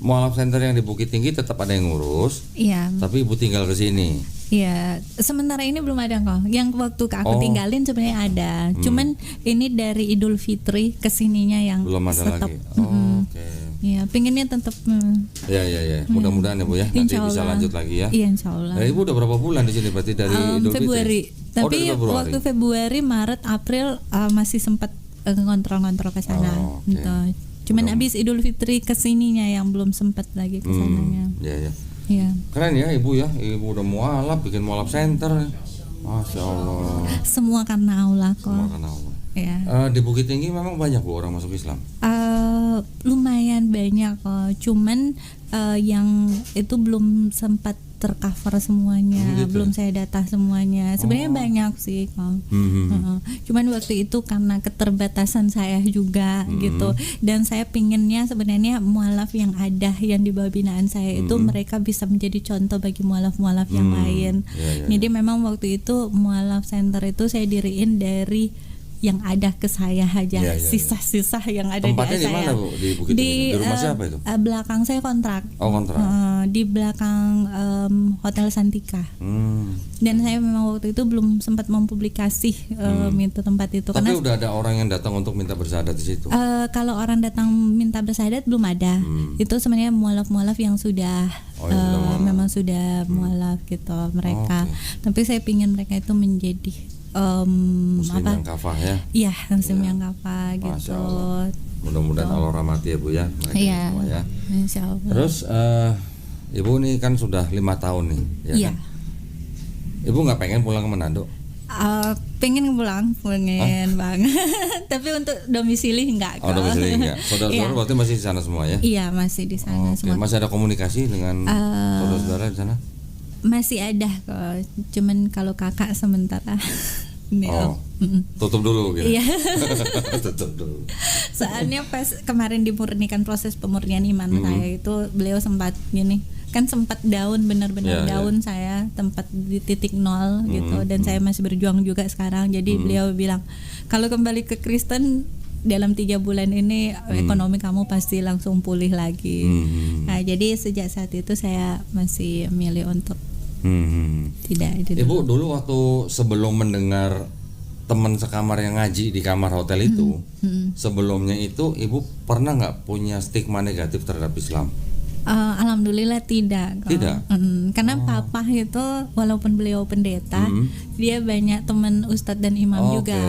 mualaf center yang di Bukit Tinggi tetap ada yang ngurus. Iya. Tapi Ibu tinggal ke sini. Iya, sementara ini belum ada kok. Yang waktu aku tinggalin sebenarnya ada. Cuman ini dari Idul Fitri kesininya yang Belum ada stop. lagi. Oke. Iya, pinginnya tetap. Ya. Mudah-mudahan ya Bu ya. Nanti bisa lanjut lagi ya. Iya, Insya Allah. Nah, Ibu udah berapa bulan di sini berarti dari Idul Februari. Fitri? Tapi dari Februari. waktu Februari, Maret, April masih sempat ngontrol-ngontrol ke sana. Oke. Gitu. Cuman abis Idul Fitri kesininya yang belum sempat lagi ke sananya. Iya. Iya. Keren ya Ibu ya. Ibu udah mualaf, bikin mualaf center. Masya Allah. Semua karena Allah kok. Makan Allah. Ya. Di Bukit Tinggi memang banyak Bu orang masuk Islam. Lumayan banyak kok. Cuman yang itu belum sempat tercover semuanya, Gitu. belum saya data semuanya. Sebenarnya banyak sih kok. Cuman waktu itu karena keterbatasan saya juga gitu. Dan saya pinginnya sebenarnya mualaf yang ada yang di bawah binaan saya itu mereka bisa menjadi contoh bagi mualaf-mualaf yang lain. Jadi memang waktu itu mualaf center itu saya diriin dari yang ada ke saya aja, sisa-sisa yang ada Tempatnya di saya. Tempatnya di mana Bu? Di Bukit Tinggi? Di rumah siapa itu? Belakang saya kontrak. Oh, kontrak. Di belakang Hotel Santika. Dan saya memang waktu itu belum sempat mempublikasi minta tempat itu. Tapi karena udah ada orang yang datang untuk minta bersyahadat di situ. kalau orang datang minta bersyahadat belum ada. Itu sebenarnya mualaf-mualaf yang sudah memang sudah mualaf gitu mereka. Tapi saya pingin mereka itu menjadi Muslim yang kafah ya. Iya, Muslim yang kafah gitu. Mudah-mudahan Allah rahmati ya Bu ya. Iya. Ya. Insya Allah. Terus Ibu nih kan sudah 5 tahun nih, ya Iya. kan? Ibu nggak pengen pulang ke Manado? Pengen pengen banget. Tapi untuk domisili enggak. Oh, domisili enggak. Saudara-saudara berarti masih di sana semua ya? Iya, masih di sana semua. Masih ada komunikasi dengan saudara-saudara di sana? Masih ada kok. Cuman kalau kakak sementara Oh, tutup dulu gitu. Iya. Tutup dulu. Soalnya pas kemarin dimurnikan proses pemurnian iman saya itu beliau sempat gini, kan sempat down, benar-benar down saya, tempat di titik nol gitu, dan saya masih berjuang juga sekarang. Jadi beliau bilang kalau kembali ke Kristen dalam 3 bulan ini ekonomi kamu pasti langsung pulih lagi. Nah, jadi sejak saat itu saya masih milih untuk tidak. Ibu dulu waktu sebelum mendengar teman sekamar yang ngaji di kamar hotel itu, sebelumnya itu ibu pernah nggak punya stigma negatif terhadap Islam? Alhamdulillah tidak. Tidak? Karena papa itu walaupun beliau pendeta, dia banyak teman ustadz dan imam juga.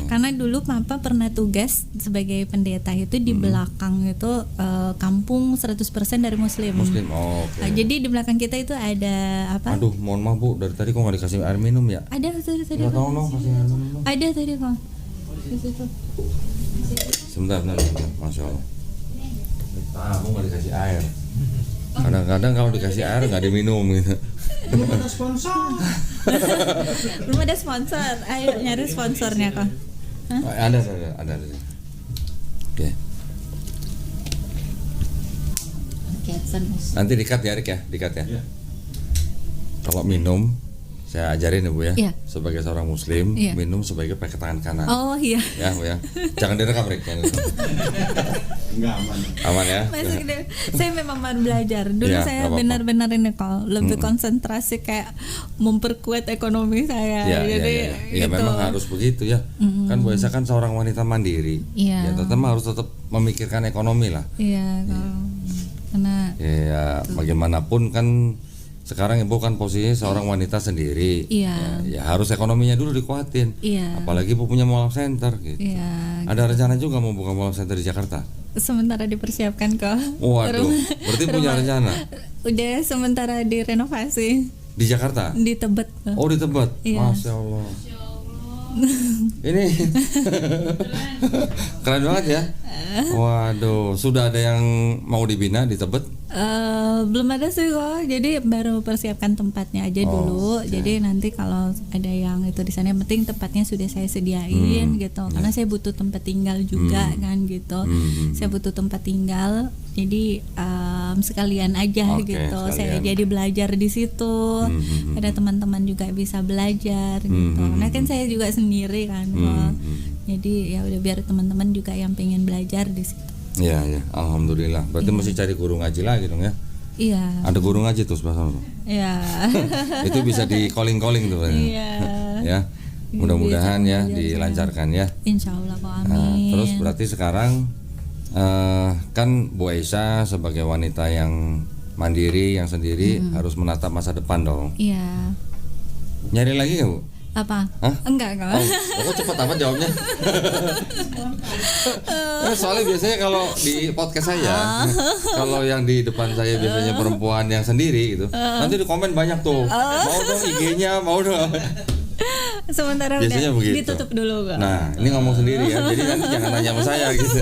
Karena dulu papa pernah tugas sebagai pendeta itu di belakang itu kampung 100% dari muslim. Nah, jadi di belakang kita itu ada apa? Aduh, mohon maaf Bu, dari tadi kok nggak dikasih air minum ya? Ada tadi. Nggak tahu dong, kasih air minum dong. Ada tadi kok. Di situ. Sebentar, Masya Allah. Tamu nggak dikasih air. Kadang-kadang kalau dikasih air nggak diminum gitu. Belum ada sponsor. Belum ada sponsor. Ayo nyari sponsornya kok. Ada. Oke. Nanti dikat ya, Rik ya, dikat ya. Kalau minum, saya ajarin ya Bu ya. Iya. Sebagai seorang Muslim, minum sebagai pakai tangan kanan. Oh iya. Ya Bu ya. Jangan direkam, Rik. Enggak aman. Aman ya. Saya memang mau belajar. Dulu Ya, saya gak apa-apa. benar-benar ini kok lebih konsentrasi kayak memperkuat ekonomi saya. Jadi ya itu. memang harus begitu ya. Kan Bu Aisyah kan seorang wanita mandiri. Iya. Ya tetap memikirkan ekonomi lah. Iya. Karena Ya bagaimanapun kan sekarang Ibu kan posisinya seorang wanita sendiri. Iya. Ya harus ekonominya dulu dikuatin. Iya. Apalagi Ibu punya mall center gitu. Iya. Ada rencana juga mau buka mall center di Jakarta? Sementara dipersiapkan kok. Waduh, berarti punya rencana? Udah sementara direnovasi Di Jakarta? di Tebet. Oh di Tebet? Iya. Masya Allah. Ini keren banget ya. Waduh, sudah ada yang mau dibina di Tebet? Belum ada sih kok, jadi baru persiapkan tempatnya aja dulu. Jadi nanti kalau ada yang itu di sana, yang penting tempatnya sudah saya sediain gitu. Karena saya butuh tempat tinggal juga kan gitu. Saya butuh tempat tinggal, jadi sekalian aja gitu. Saya jadi belajar di situ. Ada teman-teman juga bisa belajar gitu. Karena kan saya juga sendiri kan kok. Jadi ya udah biar teman-teman juga yang pengen belajar di situ. Iya, alhamdulillah. Berarti mesti cari guru ngaji lagi dong ya? Iya. Ada guru ngaji tuh sebelah sana. Iya. Itu bisa di calling tuh. Iya. Ya, mudah-mudahan ya dilancarkan ya. Insya Allah kok, amin. Nah, terus berarti sekarang kan Bu Aisyah sebagai wanita yang mandiri, yang sendiri harus menatap masa depan dong. Iya. Nyari lagi nggak Bu? Apa? Hah? Enggak kok. Kok cepat amat jawabnya? Soalnya biasanya kalau di podcast saya, kalau yang di depan saya biasanya perempuan yang sendiri gitu, nanti di komen banyak tuh, mau dong IG-nya, mau dong. Sementara Biasanya udah begitu. ditutup dulu kok. Nah, ini ngomong sendiri ya, jadi nanti jangan nanya sama saya gitu.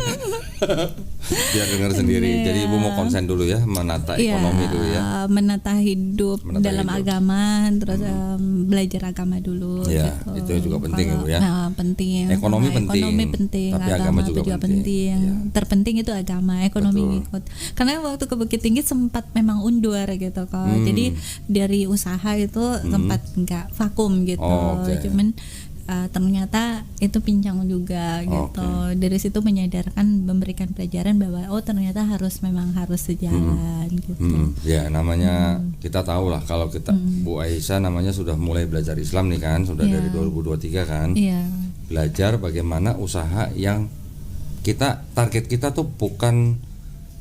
Biar dengar sendiri. Jadi Ibu mau konsen dulu ya, menata ekonomi dulu ya. Menata hidup dalam agama, terus belajar agama dulu. Ya, gitu. itu juga penting Ibu ya. Nah, penting. Ekonomi Nah, penting, ekonomi penting, tapi agama juga penting. Ya. Terpenting itu agama, ekonomi ikut. Karena waktu ke Bukit Tinggi sempat memang undur gitu kok. Jadi dari usaha itu sempat enggak vakum gitu. Cuman ternyata itu pincang juga gitu. Dari situ menyadarkan, memberikan pelajaran bahwa ternyata memang harus sejalan gitu. Ya namanya kita tahu lah kalau kita Bu Aisyah namanya sudah mulai belajar Islam nih kan, sudah dari 2023 kan. Belajar bagaimana usaha yang target kita tuh bukan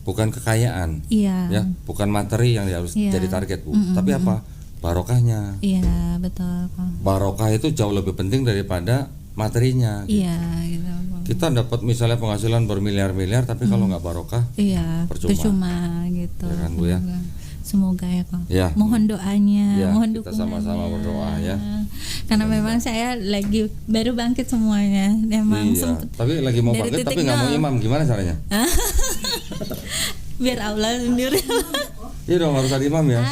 kekayaan. Ya, bukan materi yang harus jadi target Bu, tapi apa? Barokahnya. Iya, betul. Barokah itu jauh lebih penting daripada materinya. Iya, gitu. Kita dapat misalnya penghasilan bermiliar-miliar, tapi kalau nggak barokah, percuma gitu. Ya kan Bu ya. Semoga ya kok. Ya. Mohon doanya, mohon kita dukungannya. sama-sama berdoa ya. Karena memang saya lagi baru bangkit semuanya. Memang tapi lagi mau dari bangkit tapi titik nggak mau nol. imam, gimana caranya? Biar Allah sendiri. Iya dong, harus ada imam ya.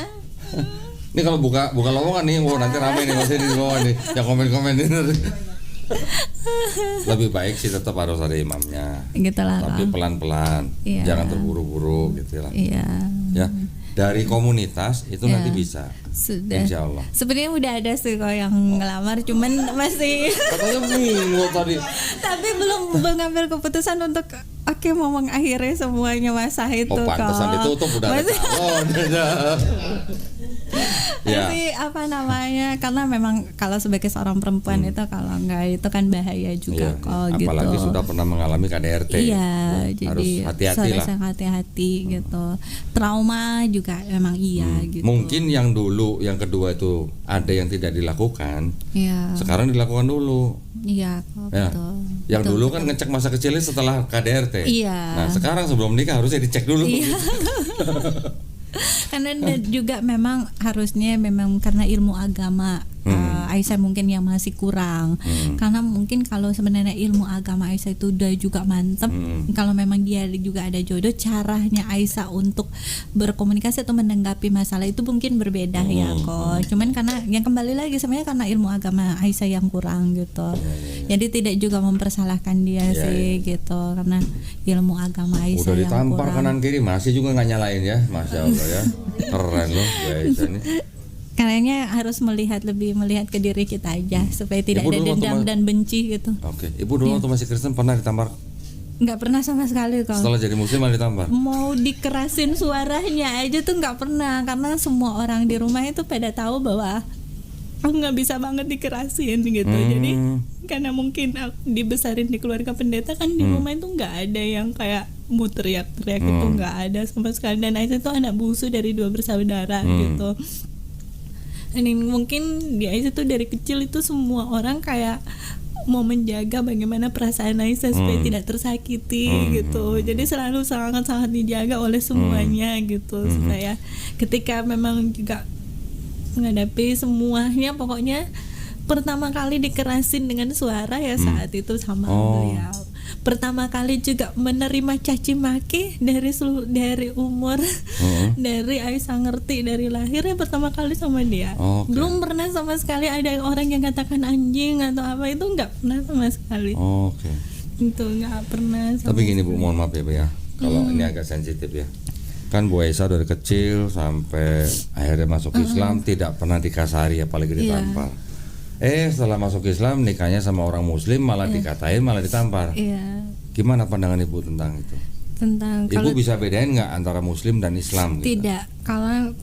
Ini kalau buka lowongan nih, nanti ramai nih masih di bawah nih, yang komen-komen ini. Lebih baik sih tetap harus ada imamnya. Gitu lah. Tapi Kak. pelan-pelan, Iya. jangan terburu-buru gitu lah. Iya. Ya, dari komunitas itu Iya. nanti bisa. Sudah. Insya Allah. Sebenarnya udah ada sih kok yang ngelamar, cuman masih Katanya bingung tadi. tapi belum mengambil keputusan untuk oke mau mengakhiri semuanya masa itu Oh pantesan kok. ditutup udah ada Masih- calon. Ya. Masih apa namanya, karena memang kalau sebagai seorang perempuan itu kalau enggak itu kan bahaya juga Iya, kok iya. gitu. Apalagi sudah pernah mengalami KDRT. Iya, Ya, harus jadi hati-hati lah. harus hati-hati gitu. Trauma juga memang iya gitu. Mungkin yang dulu, yang kedua itu ada yang tidak dilakukan, Iya. sekarang dilakukan dulu. Iya, kok, Ya. betul. Yang Betul, dulu betul. kan ngecek masa kecilnya setelah KDRT. Iya. Nah sekarang sebelum nikah harusnya dicek dulu. Iya. Karena juga memang harusnya memang karena ilmu agama Aisyah mungkin yang masih kurang. Karena mungkin kalau sebenarnya ilmu agama Aisyah itu udah juga mantep, kalau memang dia juga ada jodoh, caranya Aisyah untuk berkomunikasi atau menanggapi masalah itu mungkin berbeda ya kok. Cuman karena yang kembali lagi sebenarnya karena ilmu agama Aisyah yang kurang gitu. Jadi tidak juga mempersalahkan dia sih gitu, karena ilmu agama Aisyah Udah yang ditampar kurang. kanan kiri masih juga nggak nyalain ya, masya Allah ya, keren loh guys ini. Kayaknya harus melihat ke diri kita aja supaya tidak Ibu ada dulu waktu dendam dan benci gitu. Oke, ibu dulu waktu masih Kristen pernah ditampar? Nggak pernah sama sekali kok. Setelah jadi muslim malah ditampar? Mau dikerasin suaranya aja tuh nggak pernah, karena semua orang di rumah itu pada tahu bahwa aku nggak bisa banget dikerasin gitu. Jadi karena mungkin aku dibesarin di keluarga pendeta kan, di rumah itu nggak ada yang kayak mau teriak-teriak itu nggak ada sama sekali. Dan Aisyah itu anak bungsu dari 2 bersaudara gitu. Ini mungkin di Aisyah tuh dari kecil itu semua orang kayak mau menjaga bagaimana perasaan Aisyah supaya tidak tersakiti gitu. Jadi selalu sangat-sangat dijaga oleh semuanya gitu, supaya ketika memang juga menghadapi semuanya, pokoknya pertama kali dikerasin dengan suara ya saat itu sama beliau. Pertama kali juga menerima caci maki dari umur dari Aisyah ngerti dari lahir ya pertama kali sama dia. Belum pernah sama sekali ada orang yang katakan anjing atau apa, itu nggak pernah sama sekali. Oke. Itu nggak pernah sama Tapi gini Bu, sekali. mohon maaf ya Bu ya, kalau ini agak sensitif ya. Kan Bu Aisyah dari kecil sampai akhirnya masuk Islam tidak pernah dikasari apalagi ditampar. Setelah masuk Islam nikahnya sama orang muslim malah dikatain, malah ditampar. Iya. Gimana pandangan Ibu tentang itu? Tentang Ibu bisa bedain nggak antara muslim dan Islam gitu? tidak,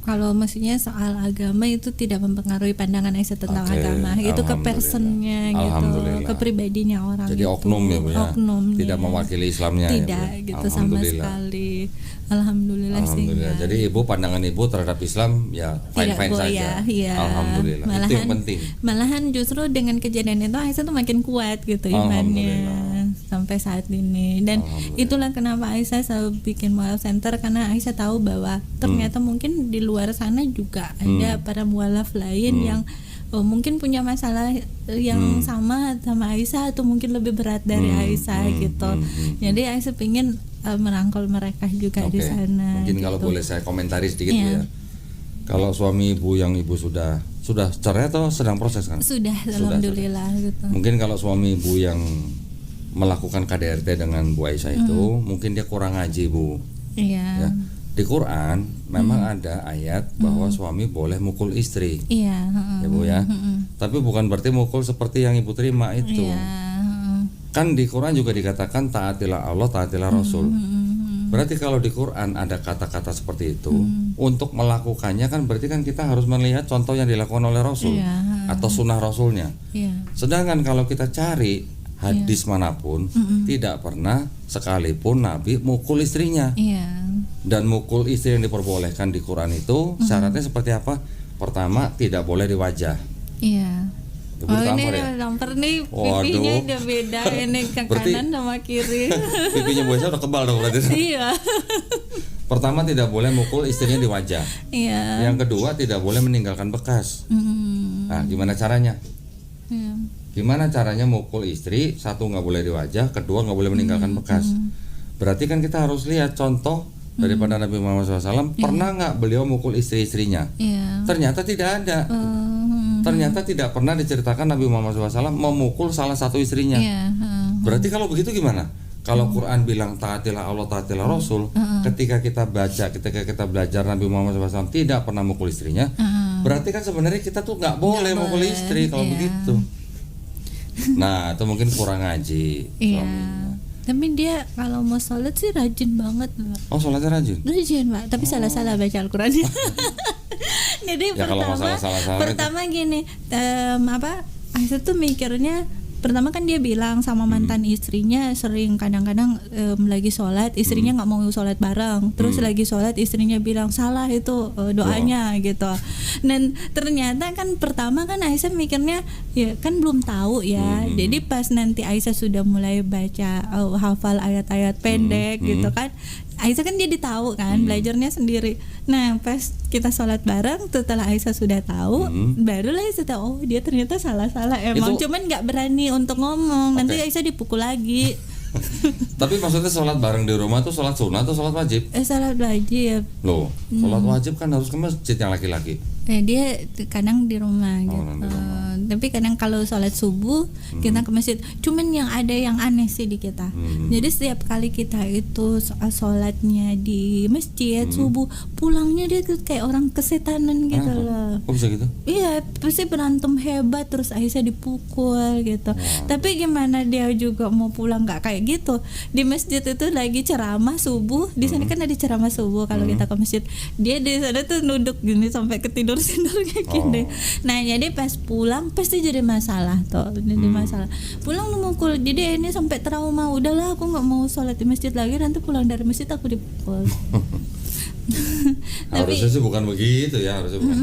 kalau maksudnya soal agama itu tidak mempengaruhi pandangan Aisyah tentang Oke, agama. Itu ke alhamdulillah. personnya gitu, Alhamdulillah. ke pribadinya orang. Jadi itu. oknum ya Bu ya? Oknumnya. Tidak mewakili Islamnya ya, Bu Tidak ya? gitu sama Alhamdulillah. sekali. Alhamdulillah sih. Alhamdulillah. enggak. Jadi Ibu, pandangan Ibu terhadap Islam ya fine-fine Bu, saja. ya. Alhamdulillah. Itu yang penting. Malahan justru dengan kejadian itu Aisyah tuh makin kuat gitu imannya sampai saat ini. Dan itulah kenapa Aisyah selalu bikin mualaf center, karena Aisyah tahu bahwa ternyata mungkin di luar sana juga ada para mualaf lain yang mungkin punya masalah yang sama Aisyah atau mungkin lebih berat dari Aisyah gitu. Jadi Aisyah pingin merangkul mereka juga di Oke. sana. Mungkin gitu. kalau boleh saya komentari sedikit Bu Iya. ya. Kalau suami Ibu yang Ibu sudah cerai atau sedang proses kan? Sudah, alhamdulillah gitu. Mungkin kalau suami Ibu yang melakukan KDRT dengan Bu Aisyah itu mungkin dia kurang ngaji Bu. Iya. Ya. Di Quran memang ada ayat bahwa suami boleh mukul istri. Iya, Ya Bu ya. Tapi bukan berarti mukul seperti yang Ibu terima itu. Iya. Kan di Quran juga dikatakan taatilah Allah, taatilah Rasul. Berarti kalau di Quran ada kata-kata seperti itu, untuk melakukannya kan berarti kan kita harus melihat contoh yang dilakukan oleh Rasul atau sunnah Rasulnya. Iya. Sedangkan kalau kita cari hadis manapun, tidak pernah sekalipun Nabi mukul istrinya. Iya. Dan mukul istri yang diperbolehkan di Quran itu syaratnya seperti apa? Pertama, tidak boleh di wajah. Iya. Ibu Oh, ini ditampar ya? tampar nih Waduh. pipinya udah beda ini ke Berarti- kanan sama kiri. Pipinya Bu Aisyah udah kebal dong berarti. Iya. Pertama, tidak boleh mukul istrinya di wajah. Iya. Yang kedua, tidak boleh meninggalkan bekas. Nah, gimana caranya? Iya. Gimana caranya mukul istri? Satu, nggak boleh di wajah. Kedua, nggak boleh meninggalkan bekas. Berarti kan kita harus lihat contoh daripada Nabi Muhammad SAW. Pernah nggak beliau mukul istri-istrinya? Iya. Ternyata tidak ada. ternyata tidak pernah diceritakan Nabi Muhammad SAW memukul salah satu istrinya. Berarti kalau begitu gimana? Kalau Quran bilang taatilah Allah, taatilah Rasul, ketika kita belajar Nabi Muhammad SAW tidak pernah mukul istrinya, berarti kan sebenarnya kita tuh nggak boleh mukul istri kalau begitu. Nah, itu mungkin kurang ngaji suaminya. Tapi dia kalau mau sholat sih rajin banget. Oh, sholatnya rajin? Rajin, Pak. Tapi salah-salah baca Al-Quran. Jadi Ya, kalau masalah salah-salah pertama gini, Aisyah tuh mikirnya, pertama kan dia bilang sama mantan istrinya sering kadang-kadang lagi sholat istrinya nggak mau sholat bareng, terus lagi sholat istrinya bilang salah itu doanya gitu. Dan ternyata kan pertama kan Aisyah mikirnya ya kan belum tahu ya. Jadi pas nanti Aisyah sudah mulai baca hafal ayat-ayat pendek gitu kan, Aisyah kan jadi tahu kan, belajarnya sendiri. Nah pas kita sholat bareng, setelah Aisyah sudah tahu, barulah Aisyah tahu, oh dia ternyata salah-salah emang, cuman nggak berani untuk ngomong. Nanti Aisyah dipukul lagi. Tapi maksudnya sholat bareng di rumah tuh sholat sunnah atau sholat wajib? Sholat wajib. Loh, sholat wajib kan harus ke masjid yang laki-laki. Dia kadang di rumah gitu. Di rumah. Tapi kadang kalau sholat subuh kita ke masjid. Cuman yang ada yang aneh sih di kita. Jadi setiap kali kita itu sholatnya di masjid subuh, pulangnya dia tuh kayak orang kesetanan gitu loh. Kok bisa gitu? Iya, pasti berantem hebat, terus Aisyah dipukul gitu. Tapi gimana dia juga mau pulang nggak kayak gitu? Di masjid itu lagi ceramah subuh. Di sana kan ada ceramah subuh kalau kita ke masjid. Dia di sana tuh nunduk gini sampai ketidur kayak gini. Nah jadi pas pulang pasti jadi masalah tuh, jadi masalah. Pulang lu mukul, jadi ini sampai trauma. Udahlah aku nggak mau sholat di masjid lagi, nanti pulang dari masjid aku dipukul. Harusnya sih bukan begitu ya, harusnya bukan.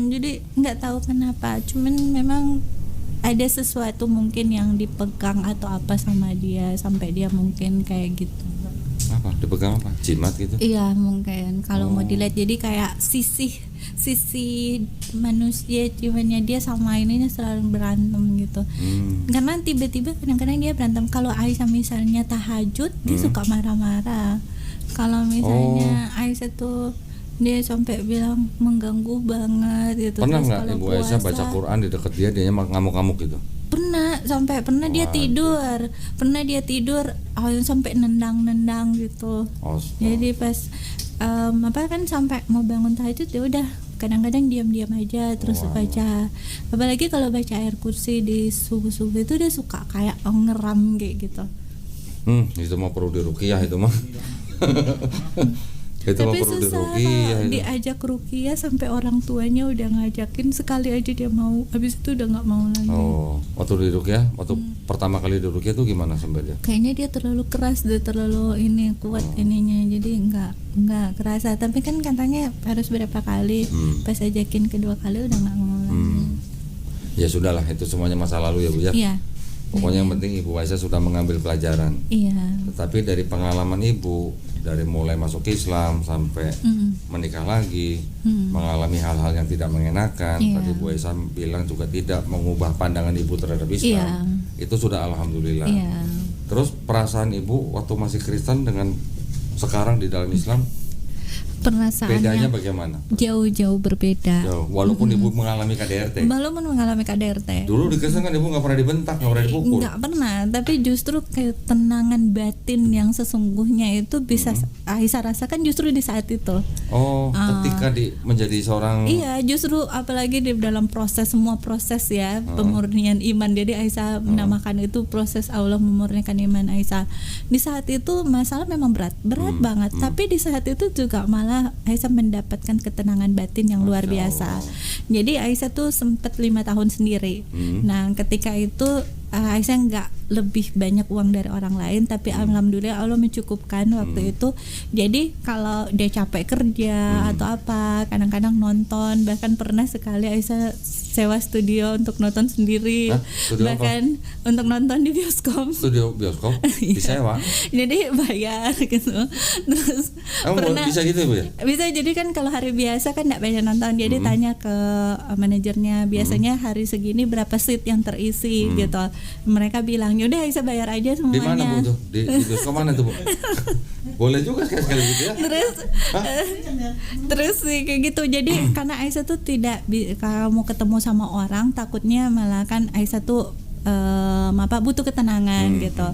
Jadi nggak tahu kenapa, cuman memang ada sesuatu mungkin yang dipegang atau apa sama dia sampai dia mungkin kayak gitu. Apa? Dipegang apa? Jimat gitu? Iya mungkin kalau mau dilihat, jadi kayak sisi manusia jiwanya dia sama ininya selalu berantem gitu. Karena tiba-tiba kadang-kadang dia berantem. Kalau Aisyah misalnya tahajud dia suka marah-marah. Kalau misalnya Aisyah tuh dia sampai bilang mengganggu banget gitu. Pernah nggak Ibu Aisyah baca Quran di dekat dia ngamuk-ngamuk gitu? Pernah dia tidur sampai nendang gitu. Jadi pas kan sampai mau bangun tahajud ya udah kadang-kadang diam-diam aja terus baca. Apalagi kalau baca ayat kursi di subuh-subuh itu dia suka kayak ngeram kayak gitu. Itu mah perlu diruqyah itu mah. Itu tapi perlu susah diajak ruqyah sampai orang tuanya udah ngajakin sekali aja dia mau, habis itu udah nggak mau lagi. Waktu di ruqyah, pertama kali di ruqyah itu gimana sampai dia? Kayaknya dia terlalu keras, dia terlalu kuat ininya, jadi nggak kerasa. Tapi kan katanya harus berapa kali, pas ajakin kedua kali udah nggak mau lagi. Ya sudahlah, itu semuanya masa lalu ya Bu ya. Iya. Pokoknya yang penting Ibu Aisyah sudah mengambil pelajaran. Iya. Tetapi dari pengalaman Ibu, dari mulai masuk Islam sampai menikah lagi, mengalami hal-hal yang tidak mengenakan, tadi Bu Aisyah bilang juga tidak mengubah pandangan Ibu terhadap Islam. Itu sudah alhamdulillah. Terus perasaan Ibu waktu masih Kristen dengan sekarang di dalam Islam, perasaannya bedanya bagaimana? Jauh berbeda. Walaupun Ibu mengalami KDRT. Dulu di Kristen kan Ibu nggak pernah dibentak, nggak pernah dipukul. Nggak pernah, tapi justru ketenangan batin yang sesungguhnya itu bisa Aisyah rasakan justru di saat itu. Ketika menjadi seorang. Iya, justru apalagi di dalam semua proses ya pemurnian iman. Jadi Aisyah menamakan itu proses Allah memurnikan iman Aisyah. Di saat itu masalah memang berat banget. Tapi di saat itu juga malah Aisyah mendapatkan ketenangan batin yang luar biasa. Jadi Aisyah tuh sempat 5 tahun sendiri. Nah ketika itu Aisyah nggak lebih banyak uang dari orang lain, tapi alhamdulillah Allah mencukupkan waktu itu. Jadi kalau dia capek kerja atau apa, kadang-kadang nonton, bahkan pernah sekali Aisyah sewa studio untuk nonton sendiri. Bahkan apa? Untuk nonton di bioskop. Studio bioskop disewa. Jadi bayar gitu. Terus pernah bisa gitu Bu ya? Bisa, jadi kan kalau hari biasa kan nggak banyak nonton, jadi tanya ke manajernya biasanya hari segini berapa seat yang terisi gitu. Mereka bilang yaudah Aisyah bayar aja semuanya. Di mana Bu tuh? Di bioskop mana tuh Bu? Boleh juga sekali-sekali gitu ya. Terus sih kayak gitu. Jadi karena Aisyah tuh tidak kalau mau ketemu sama orang takutnya malah kan Aisyah tuh butuh ketenangan gitu.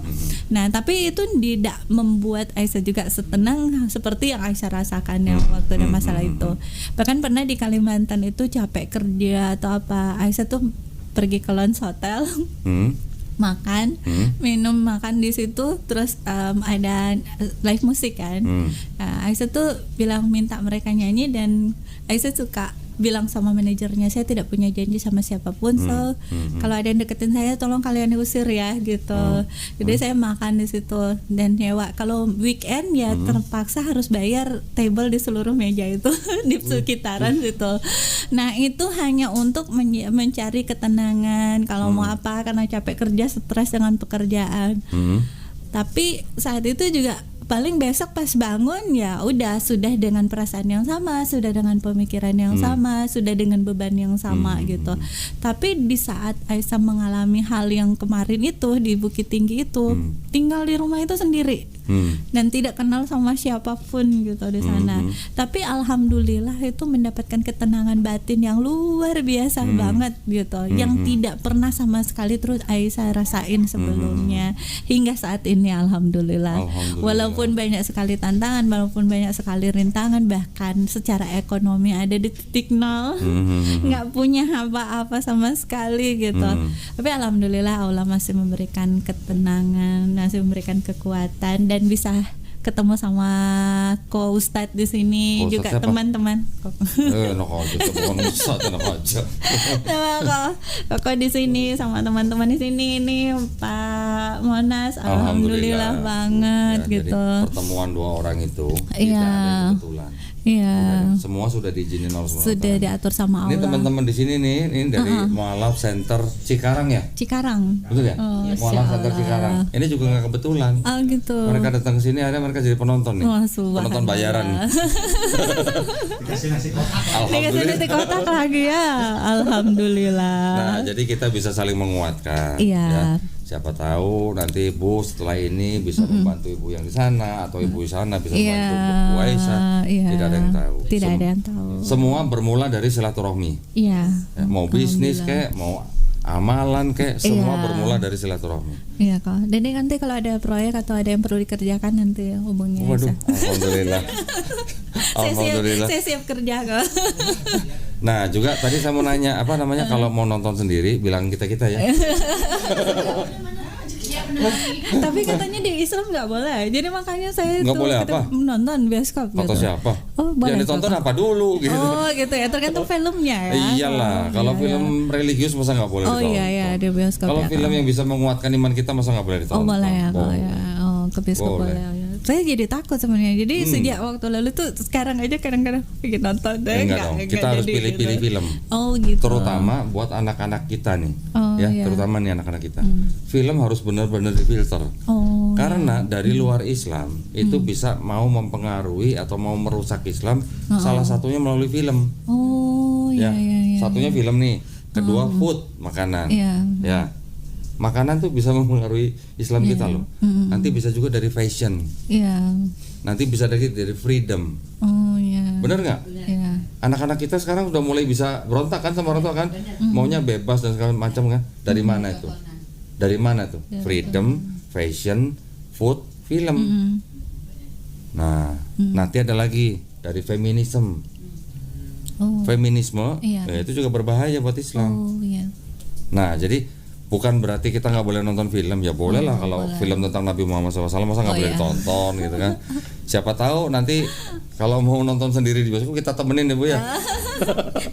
Nah tapi itu tidak membuat Aisyah juga setenang seperti yang Aisyah rasakan yang waktu ada masalah itu. Bahkan pernah di Kalimantan itu capek kerja atau apa, Aisyah tuh pergi ke lounge hotel, makan, minum makan di situ, terus ada live musik kan. Aisyah tuh bilang minta mereka nyanyi dan Aisyah suka bilang sama manajernya, saya tidak punya janji sama siapapun, so kalau ada yang deketin saya tolong kalian diusir ya gitu. Jadi saya makan di situ dan nyewa. Kalau weekend ya terpaksa harus bayar table di seluruh meja itu di sekitaran situ. Nah itu hanya untuk mencari ketenangan kalau mau apa, karena capek kerja, stres dengan pekerjaan. Tapi saat itu juga paling besok pas bangun ya udah sudah dengan perasaan yang sama, sudah dengan pemikiran yang sama, sudah dengan beban yang sama gitu. Tapi di saat Aisyah mengalami hal yang kemarin itu di Bukit Tinggi itu, tinggal di rumah itu sendiri dan tidak kenal sama siapapun gitu di sana. Tapi alhamdulillah itu mendapatkan ketenangan batin yang luar biasa banget gitu, yang tidak pernah sama sekali terus Aisyah rasain sebelumnya hingga saat ini alhamdulillah. Walaupun banyak sekali tantangan, walaupun banyak sekali rintangan, bahkan secara ekonomi ada di titik nol, nggak punya apa-apa sama sekali gitu. Tapi alhamdulillah Allah masih memberikan ketenangan, masih memberikan kekuatan dan bisa ketemu sama Ko Ustadz di sini, juga teman-teman. Koko di sini sama teman-teman di sini ini Pak Monas, alhamdulillah banget ya, gitu. Pertemuan dua orang itu Iya. tidak ada yang kebetulan. Iya. Semua sudah diizinin Allah. Sudah diatur sama Allah. Ini teman-teman di sini nih, ini dari Mualaf Center Cikarang ya? Cikarang. Betul ya? Mualaf Center Cikarang. Ini juga nggak kebetulan. Oh gitu. Mereka datang ke sini, akhirnya mereka jadi penonton nih. Wah, penonton bayaran. Dikasih nasi kotak. Dikasih nasi kotak lagi ya. Alhamdulillah. Nah, jadi kita bisa saling menguatkan. Iya. Ya. Siapa tahu nanti Ibu setelah ini bisa membantu Ibu yang di sana atau Ibu di sana bisa membantu Bu Aisyah. Tidak ada yang tahu. Tidak ada yang tahu. Semua bermula dari silaturahmi. Iya. Ya, mau bisnis kayak, mau amalan kayak, semua bermula dari silaturahmi. Iya kok. Dan nanti kalau ada proyek atau ada yang perlu dikerjakan nanti hubungi Waduh, Aisyah. alhamdulillah. Alhamdulillah. Saya siap kerja kok. Nah, juga tadi saya mau nanya apa namanya kalau mau nonton sendiri bilang kita ya. Tapi katanya di Islam nggak boleh. Jadi makanya saya Nggak tuh boleh kita apa? menonton bioskop Atau gitu. siapa? Oh, boleh. Yang ditonton apa dulu gitu. Oh gitu ya, tergantung filmnya ya. Iyalah, kalau film religius masa nggak boleh Oh ditonton. iya di bioskop. Kalau ya, film yang bisa menguatkan iman kita masa nggak boleh ditonton. Oh boleh ya kalau Boleh. ya. Oh ke bioskop boleh. Ya. Saya jadi takut sebenarnya. Jadi sejak waktu lalu tuh sekarang aja kadang-kadang pengen nonton deh. Enggak dong, kita harus pilih-pilih film. Oh gitu. Terutama buat anak-anak kita nih. Oh, ya, iya. terutama nih anak-anak kita. Film harus benar-benar difilter. Oh. Karena dari luar Islam itu bisa mau mempengaruhi atau mau merusak Islam, salah satunya melalui film. Oh iya. Satunya film nih, kedua food, makanan. Iya. Ya. Makanan tuh bisa mempengaruhi Islam kita loh. Nanti bisa juga dari fashion. Iya. Nanti bisa dari freedom. Oh iya. Bener nggak? Iya. Anak-anak kita sekarang udah mulai bisa berontak kan sama orang tua kan, maunya bebas dan segala macam kan. Dari mana itu? Dari mana tuh? Freedom, fashion, food, film. Nah, nanti ada lagi dari feminisme. Oh. Feminisme, Iya. itu juga berbahaya buat Islam. Oh iya. Nah, jadi bukan berarti kita nggak boleh nonton film, ya boleh lah kalau film tentang Nabi Muhammad SAW masa nggak boleh ditonton gitu kan. Siapa tahu nanti kalau mau nonton sendiri di bioskop kita temenin ya Bu ya.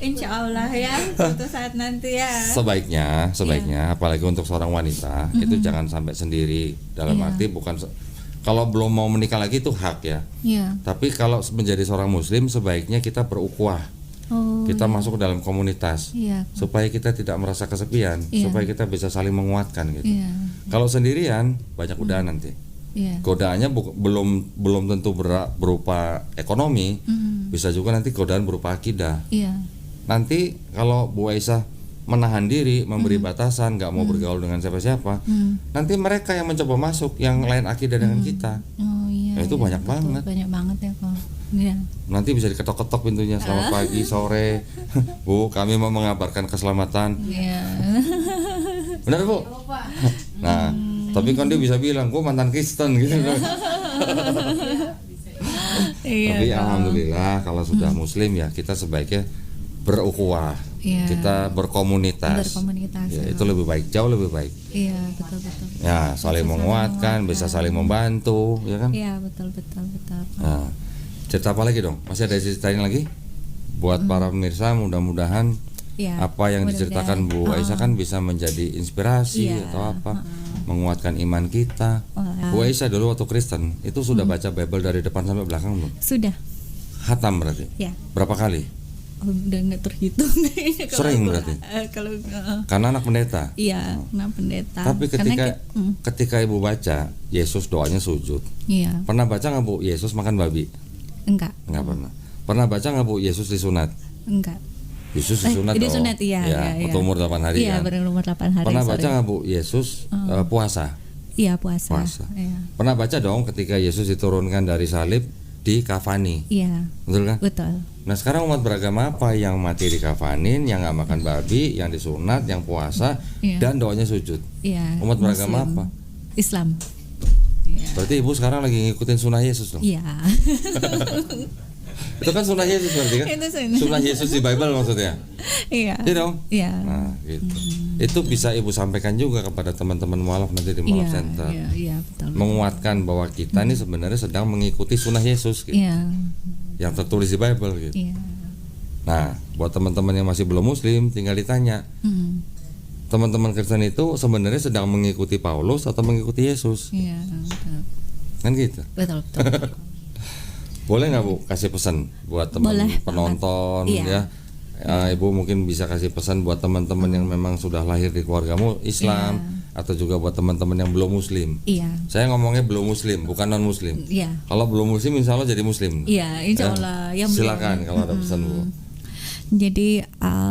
Insya Allah ya suatu saat nanti ya. Sebaiknya apalagi untuk seorang wanita itu jangan sampai sendiri, dalam arti bukan kalau belum mau menikah lagi itu hak ya. Iya. Tapi kalau menjadi seorang muslim sebaiknya kita berukhuwah. Oh. Kita masuk ke dalam komunitas Iya. supaya kita tidak merasa kesepian, supaya kita bisa saling menguatkan gitu. Iya. Kalau sendirian banyak godaan nanti. Iya. Godaannya belum tentu berupa ekonomi, bisa juga nanti godaan berupa akidah. Iya. Nanti kalau Bu Aisyah menahan diri, memberi batasan, nggak mau bergaul dengan siapa-siapa, nanti mereka yang mencoba masuk, yang lain akidah dengan kita. Oh iya. itu banyak betul, banget. banyak banget ya kok. Iya. Nanti bisa diketok-ketok pintunya, selamat pagi, sore. Bu, kami mau mengabarkan keselamatan. Iya. Benar Bu? Nah, tapi kan dia bisa bilang, gue mantan Kristen gitu. Iya, Tapi Kak. alhamdulillah kalau sudah Muslim ya kita sebaiknya berukhuwah, Iya. kita berkomunitas. Berkomunitas, Ya, ya. itu lebih baik, jauh lebih baik. Iya, betul. Ya, saling menguatkan, bisa saling membantu, ya kan? Iya, betul. Nah, cerita apa lagi dong? Masih ada ceritain lagi? Buat para pemirsa, mudah-mudahan Iya. apa yang diceritakan Bu Aisyah kan bisa menjadi inspirasi Iya. atau apa, menguatkan iman kita. Bu Aisyah dulu waktu Kristen itu sudah baca Bible dari depan sampai belakang belum? Sudah. Hatam berarti? Ya. Berapa kali? Udah nggak terhitung. Kalau Sering aku, berarti? Kalau Karena anak pendeta. iya, nah pendeta. Tapi Karena ketika Ibu baca Yesus doanya sujud, iya, pernah baca nggak Bu Yesus makan babi? enggak. Nggak pernah. Pernah baca nggak Bu Yesus disunat? Enggak. Yesus disunat. disunat, iya, ya, iya. waktu umur 8 hari Iya, kan. berumur 8 hari. Pernah sorry. baca nggak Bu Yesus puasa? Iya, puasa. Puasa. Iya. Pernah baca dong ketika Yesus diturunkan dari salib di kafani, Iya, betul kan? betul. Nah sekarang umat beragama apa yang mati di kafanin, yang nggak makan babi, yang disunat, yang puasa, Iya. dan doanya sujud? Iya. Umat beragama Muslim. apa? Islam. Berarti Ibu sekarang lagi ngikutin sunnah Yesus dong? Iya. Itu kan sunnah Yesus berarti kan? Itu sunnah. Sunnah Yesus di Bible maksudnya? Iya. Iya dong? Iya. Nah gitu. Itu bisa Ibu sampaikan juga kepada teman-teman mualaf nanti di Mualaf Center. Iya, betul. Menguatkan bahwa kita ini sebenarnya sedang mengikuti sunnah Yesus gitu, Iya. yang tertulis di Bible gitu. Iya. Nah buat teman-teman yang masih belum Muslim tinggal ditanya, teman-teman Kristen itu sebenarnya sedang mengikuti Paulus atau mengikuti Yesus? Iya, betul. Kan gitu. Betul. Boleh nggak Bu kasih pesan buat teman Boleh penonton banget. Iya. ya? Ibu mungkin bisa kasih pesan buat teman-teman yang memang sudah lahir di keluargamu Islam, atau juga buat teman-teman yang belum Muslim. Iya. Saya ngomongnya belum Muslim, bukan non Muslim. Iya. Kalau belum Muslim, insya Allah jadi Muslim. Iya, insya Allah. Yang Silakan kalau ada pesan Bu. Jadi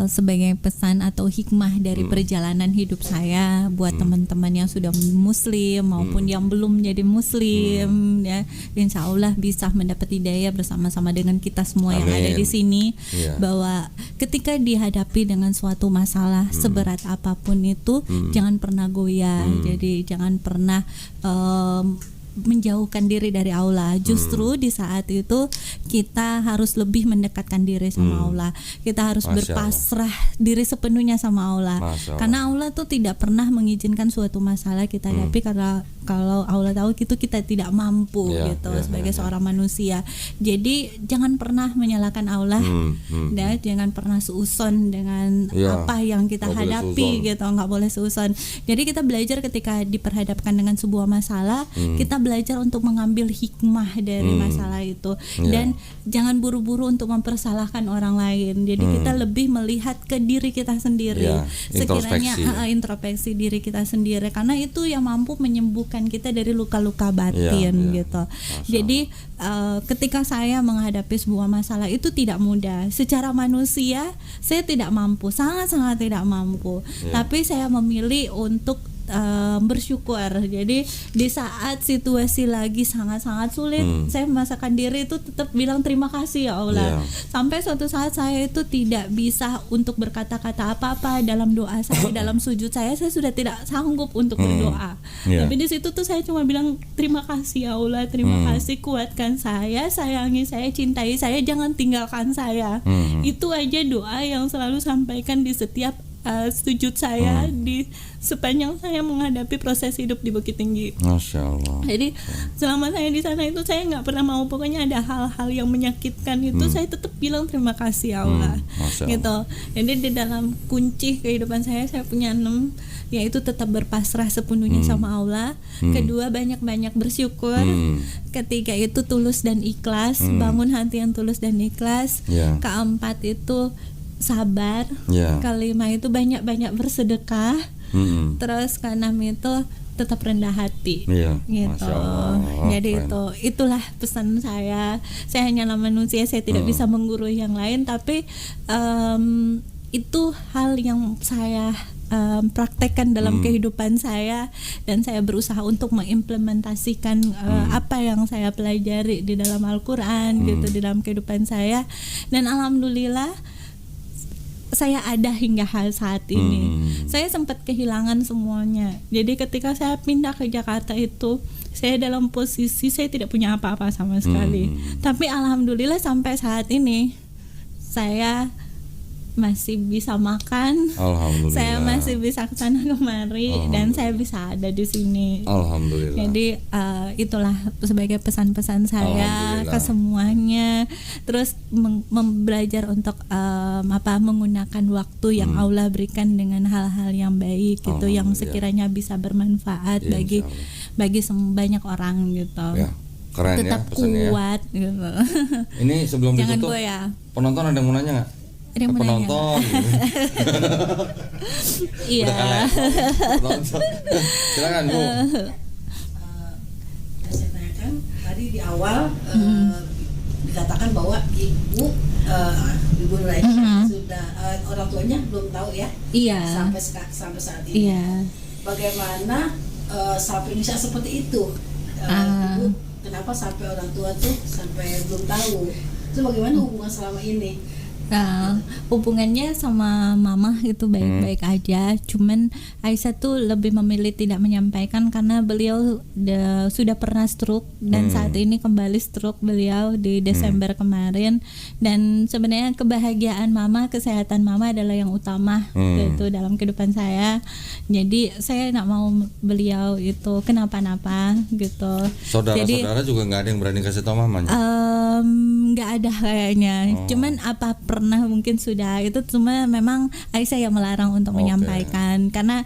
sebagai pesan atau hikmah dari perjalanan hidup saya buat teman-teman yang sudah Muslim maupun yang belum jadi Muslim, ya, insya Allah bisa mendapat hidayah bersama-sama dengan kita semua yang ada di sini, Iya. bahwa ketika dihadapi dengan suatu masalah seberat apapun itu, jangan pernah goyah. Jadi jangan pernah menjauhkan diri dari Allah. Justru di saat itu kita harus lebih mendekatkan diri sama Allah. Kita harus Masya berpasrah diri sepenuhnya sama Allah. Masya Allah. Karena Allah tuh tidak pernah mengizinkan suatu masalah kita hadapi karena kalau Allah tahu itu kita tidak mampu gitu sebagai seorang manusia. Jadi jangan pernah menyalahkan Allah. Dan jangan pernah seuzon dengan apa yang kita nggak boleh hadapi seuzon. gitu, nggak boleh seuzon. Jadi kita belajar ketika diperhadapkan dengan sebuah masalah, kita belajar untuk mengambil hikmah dari masalah itu dan jangan buru-buru untuk mempersalahkan orang lain. Jadi kita lebih melihat ke diri kita sendiri. Sekiranya introspeksi diri kita sendiri, karena itu yang mampu menyembuhkan kita dari luka-luka batin gitu. Jadi ketika saya menghadapi sebuah masalah itu tidak mudah. Secara manusia saya tidak mampu, sangat-sangat tidak mampu. Tapi saya memilih untuk bersyukur. Jadi di saat situasi lagi sangat-sangat sulit, saya memaksakan diri itu tetap bilang terima kasih ya Allah. Sampai suatu saat saya itu tidak bisa untuk berkata-kata apa-apa dalam doa saya, dalam sujud saya sudah tidak sanggup untuk berdoa. Tapi di situ tuh saya cuma bilang terima kasih ya Allah, terima kasih, kuatkan saya, sayangi saya, cintai saya, jangan tinggalkan saya. Itu aja doa yang selalu sampaikan di setiap sujud saya di sepanjang saya menghadapi proses hidup di Bukit Tinggi. Masya Allah. Jadi selama saya di sana itu saya nggak pernah mau, pokoknya ada hal-hal yang menyakitkan itu saya tetap bilang terima kasih ya Allah. Gitu. Jadi di dalam kunci kehidupan saya punya 6, yaitu tetap berpasrah sepenuhnya sama Allah. Kedua, banyak-banyak bersyukur. Ketiga itu tulus dan ikhlas, bangun hati yang tulus dan ikhlas. Keempat itu sabar. Kelima itu banyak-banyak bersedekah. Terus keenam itu tetap rendah hati. Gitu. Jadi itulah pesan saya. Saya hanyalah manusia, saya tidak bisa menggurui yang lain, tapi itu hal yang saya praktekkan dalam kehidupan saya, dan saya berusaha untuk mengimplementasikan apa yang saya pelajari di dalam Al-Quran gitu di dalam kehidupan saya, dan alhamdulillah saya ada hingga hal saat ini. Saya sempat kehilangan semuanya. Jadi ketika saya pindah ke Jakarta itu, saya dalam posisi saya tidak punya apa-apa sama sekali. Tapi alhamdulillah sampai saat ini saya masih bisa makan, saya masih bisa kesana kemari, dan saya bisa ada di sini. Alhamdulillah. Jadi itulah sebagai pesan-pesan saya ke semuanya. Terus belajar untuk menggunakan waktu yang Allah berikan dengan hal-hal yang baik gitu, yang sekiranya bisa bermanfaat bagi banyak orang gitu. Ya, keren tetap ya pesannya kuat gitu. Ini sebelum Jangan ditutup, goyah. penonton ada yang mau nanya nggak? Ada yang mau Penonton. Iya. Penonton. Silakan Bu. Saya tanyakan tadi di awal dikatakan bahwa ibu Nur Aisyah sudah orang tuanya belum tahu ya. Iya. Sampai saat ini. Iya. Bagaimana sampai bisa seperti itu? Ibu kenapa sampai orang tua tuh sampai belum tahu? Itu bagaimana hubungan selama ini? Nah, hubungannya sama mama itu baik-baik aja. Cuman Aisyah tuh lebih memilih tidak menyampaikan karena beliau sudah pernah stroke, dan saat ini kembali stroke beliau di Desember kemarin. Dan sebenarnya kebahagiaan mama, kesehatan mama adalah yang utama gitu dalam kehidupan saya. Jadi saya nggak mau beliau itu kenapa-napa gitu. Saudara-saudara juga nggak ada yang berani kasih tahu mamanya? Nggak ada kayaknya. Cuman apa pernah mungkin sudah itu, cuma memang Aisyah yang melarang untuk menyampaikan, karena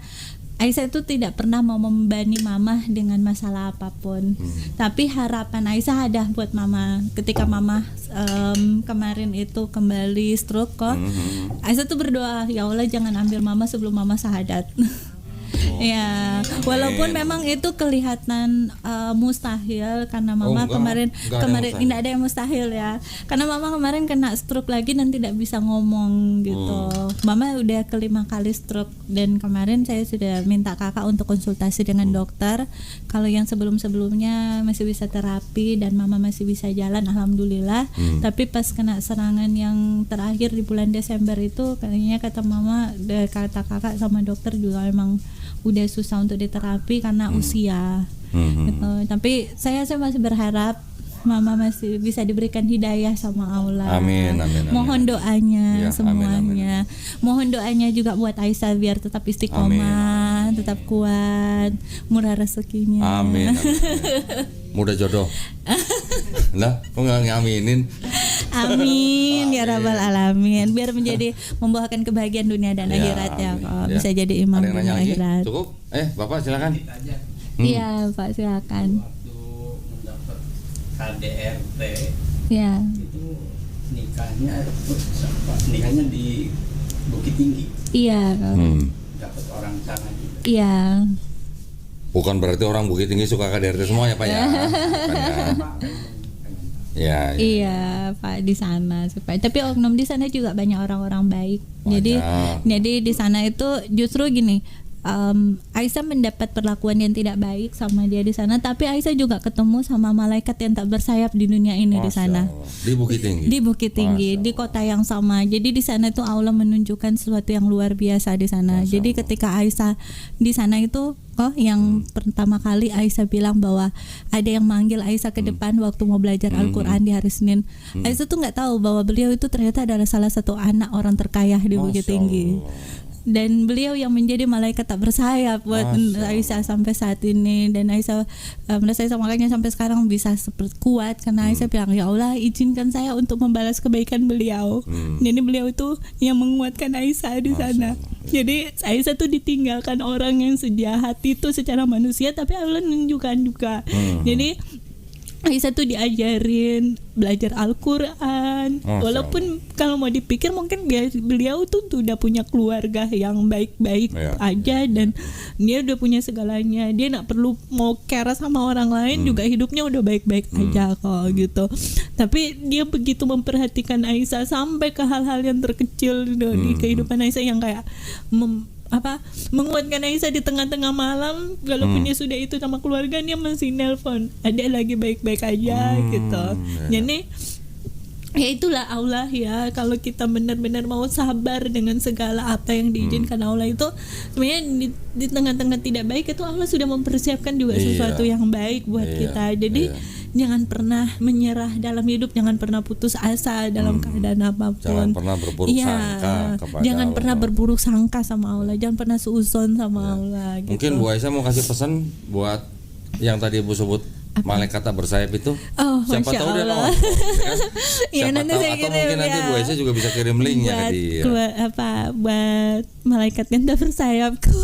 Aisyah itu tidak pernah mau membebani mama dengan masalah apapun. Tapi harapan Aisyah ada buat mama. Ketika mama kemarin itu kembali stroke kok, Aisyah tuh berdoa, ya Allah jangan ambil mama sebelum mama syahadat. Ya, walaupun memang itu kelihatan mustahil karena mama kemarin tidak ada yang mustahil ya. Karena mama kemarin kena stroke lagi dan tidak bisa ngomong gitu. Mama udah kelima kali stroke, dan kemarin saya sudah minta kakak untuk konsultasi dengan dokter. Kalau yang sebelum-sebelumnya masih bisa terapi dan mama masih bisa jalan, alhamdulillah. Tapi pas kena serangan yang terakhir di bulan Desember itu, kayaknya kata mama, kata kakak sama dokter juga emang udah susah untuk diterapi karena usia gitu. Tapi saya masih berharap mama masih bisa diberikan hidayah sama Allah. Amin. Mohon doanya Ya, semuanya. Mohon doanya juga buat Aisyah biar tetap istiqomah, tetap kuat, murah rezekinya. Amin. Mudah jodoh. Lah, kok nggak ngaminin? Amin ya rabbal alamin. Biar membawakan kebahagiaan dunia dan akhirat ya. Bisa jadi imam Ada yang dunia nanya lagi? akhirat. Cukup? Bapak silakan. Iya, Pak silakan. Waktu mendapat KDRT Ya. itu nikahnya di Bukit Tinggi, Iya. dapat orang sana juga. Iya. Bukan berarti orang Bukit Tinggi suka KDRT semua ya Pak ya? Ya. Iya, Pak, di sana supaya. Tapi oknum di sana juga banyak orang-orang baik. Jadi di sana itu justru gini, Aisyah mendapat perlakuan yang tidak baik sama dia di sana, tapi Aisyah juga ketemu sama malaikat yang tak bersayap di dunia ini. Di sana. Di Bukit Tinggi. Di Bukit Tinggi, di kota yang sama. Jadi di sana itu Allah menunjukkan sesuatu yang luar biasa di sana. Jadi ketika Aisyah di sana itu yang pertama kali Aisyah bilang bahwa ada yang manggil Aisyah ke depan waktu mau belajar Al-Quran di hari Senin. Aisyah tuh nggak tahu bahwa beliau itu ternyata adalah salah satu anak orang terkaya di Bukit Tinggi. Dan beliau yang menjadi malaikat tak bersayap buat Aisyah sampai saat ini. Dan Aisyah merasa makanya sampai sekarang bisa kuat karena Aisyah bilang, ya Allah izinkan saya untuk membalas kebaikan beliau. Jadi beliau itu yang menguatkan Aisyah di sana. Jadi Aisyah tuh ditinggalkan orang yang sejahat itu secara manusia, tapi Allah menunjukkan juga. Jadi Aisyah tuh diajarin belajar Al-Quran. Walaupun kalau mau dipikir mungkin beliau tuh udah punya keluarga yang baik-baik aja, dan dia udah punya segalanya. Dia gak perlu mau care sama orang lain, juga hidupnya udah baik-baik aja kok gitu. Tapi dia begitu memperhatikan Aisyah sampai ke hal-hal yang terkecil di kehidupan Aisyah, yang kayak menguatkan Aisyah di tengah-tengah malam, walaupun dia sudah itu sama keluarga, dia masih nelpon, adek lagi baik-baik aja gitu. Jadi ya itulah Allah ya, kalau kita benar-benar mau sabar dengan segala apa yang diizinkan Allah itu, sebenarnya di tengah-tengah tidak baik itu Allah sudah mempersiapkan juga sesuatu yang baik buat kita. Jadi jangan pernah menyerah dalam hidup, jangan pernah putus asa dalam keadaan apapun. Jangan pernah berburuk sangka kepada jangan Allah. pernah berburuk sangka sama Allah, jangan pernah suuzon sama Allah gitu. Mungkin Bu Aisyah mau kasih pesan buat yang tadi Ibu sebut malaikat tak bersayap itu. Siapa Masya tahu dia Allah. nonton, ya kan? Ya, Siapa nanti tahu, saya atau kirim mungkin nanti ya. Bu Aisyah juga bisa kirim linknya ke dia. Buat malaikat yang tak bersayapku.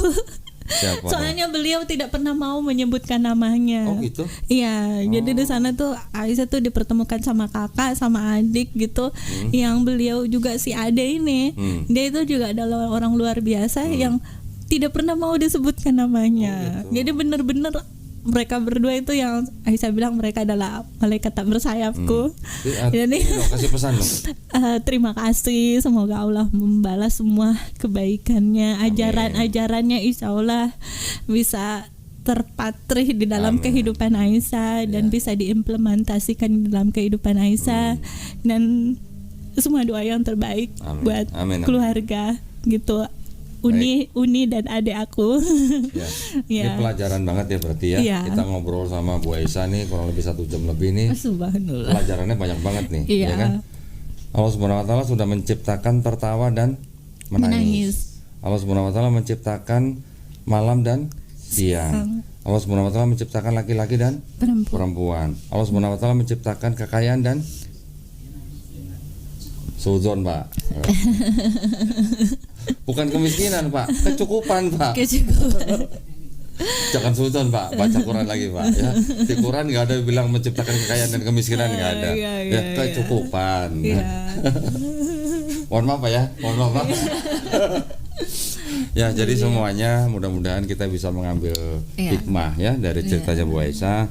Siapa? Soalnya beliau tidak pernah mau menyebutkan namanya. Oh gitu? Iya, jadi di sana tuh Aisyah tuh dipertemukan sama kakak, sama adik gitu. Yang beliau juga si Ade ini, dia itu juga adalah orang luar biasa yang tidak pernah mau disebutkan namanya. Jadi benar-benar mereka berdua itu yang Aisyah bilang mereka adalah malaikat tak bersayapku. Jadi kasih pesan dong. terima kasih, semoga Allah membalas semua kebaikannya, ajaran-ajarannya, insya Allah bisa terpatri di dalam kehidupan Aisyah dan bisa diimplementasikan di dalam kehidupan Aisyah, dan semua doa yang terbaik buat keluarga gitu. Uni dan adik aku. Ini pelajaran banget ya berarti ya. Kita ngobrol sama Bu Aisyah nih kurang lebih 1 jam lebih nih. Subhanallah. Pelajarannya banyak banget nih, ya kan? Allah Subhanahu wa taala sudah menciptakan tertawa dan menangis. Allah Subhanahu wa taala menciptakan malam dan siang. Allah Subhanahu wa taala menciptakan laki-laki dan perempuan. Allah Subhanahu wa taala menciptakan kekayaan dan suzon, Pak. Bukan kemiskinan, Pak, kecukupan, Pak. Jangan suzon, Pak. Baca Quran lagi, Pak. Ya. Di Quran nggak ada bilang menciptakan kekayaan dan kemiskinan, nggak ada. Kecukupan. Mohon maaf, Pak ya. Mohon maaf, Pak. Ya, jadi semuanya mudah-mudahan kita bisa mengambil hikmah ya dari ceritanya Bu Aisyah.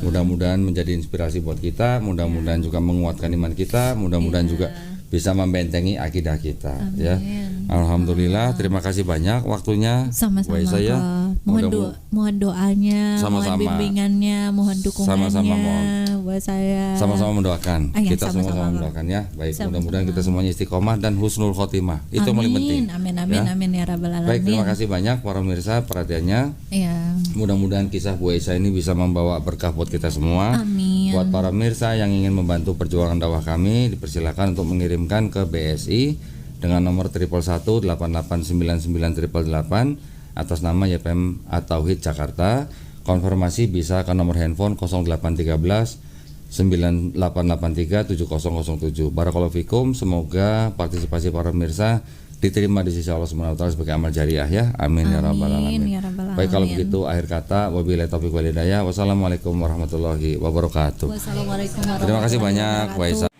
Mudah-mudahan menjadi inspirasi buat kita, mudah-mudahan juga menguatkan iman kita, mudah-mudahan juga bisa membentengi akidah kita. Ya, alhamdulillah. Terima kasih banyak waktunya. Sama-sama. Ya. Mohon doanya, mohon bimbingannya, mohon dukungannya. Sama-sama buat saya. Sama-sama mendoakan. Kita sama-sama mendoakan ya. Baik, mudah-mudahan kita semuanya istiqomah dan husnul khotimah. Itu yang paling penting. Amin ya rabbal alamin. Baik, terima kasih banyak para pemirsa perhatiannya. Iya. Mudah-mudahan kisah Bu Aisyah ini bisa membawa berkah buat kita semua. Amin. Buat para pemirsa yang ingin membantu perjuangan dakwah kami, dipersilakan untuk mengirimkan ke BSI dengan nomor 111 8899 atas nama YPM At-Tauhid Jakarta. Konfirmasi bisa ke nomor handphone 0813 9883 7007. Barakallahu fikum. Semoga partisipasi para pemirsa diterima di sisi Allah Subhanahu wa taala sebagai amal jariah ya. Amin ya rabbal alamin. Baik, kalau begitu akhir kata wabillahi taufiq wal hidayah. Wassalamualaikum warahmatullahi wabarakatuh. Wassalamualaikum warahmatullahi Terima kasih banyak Bu Aisyah.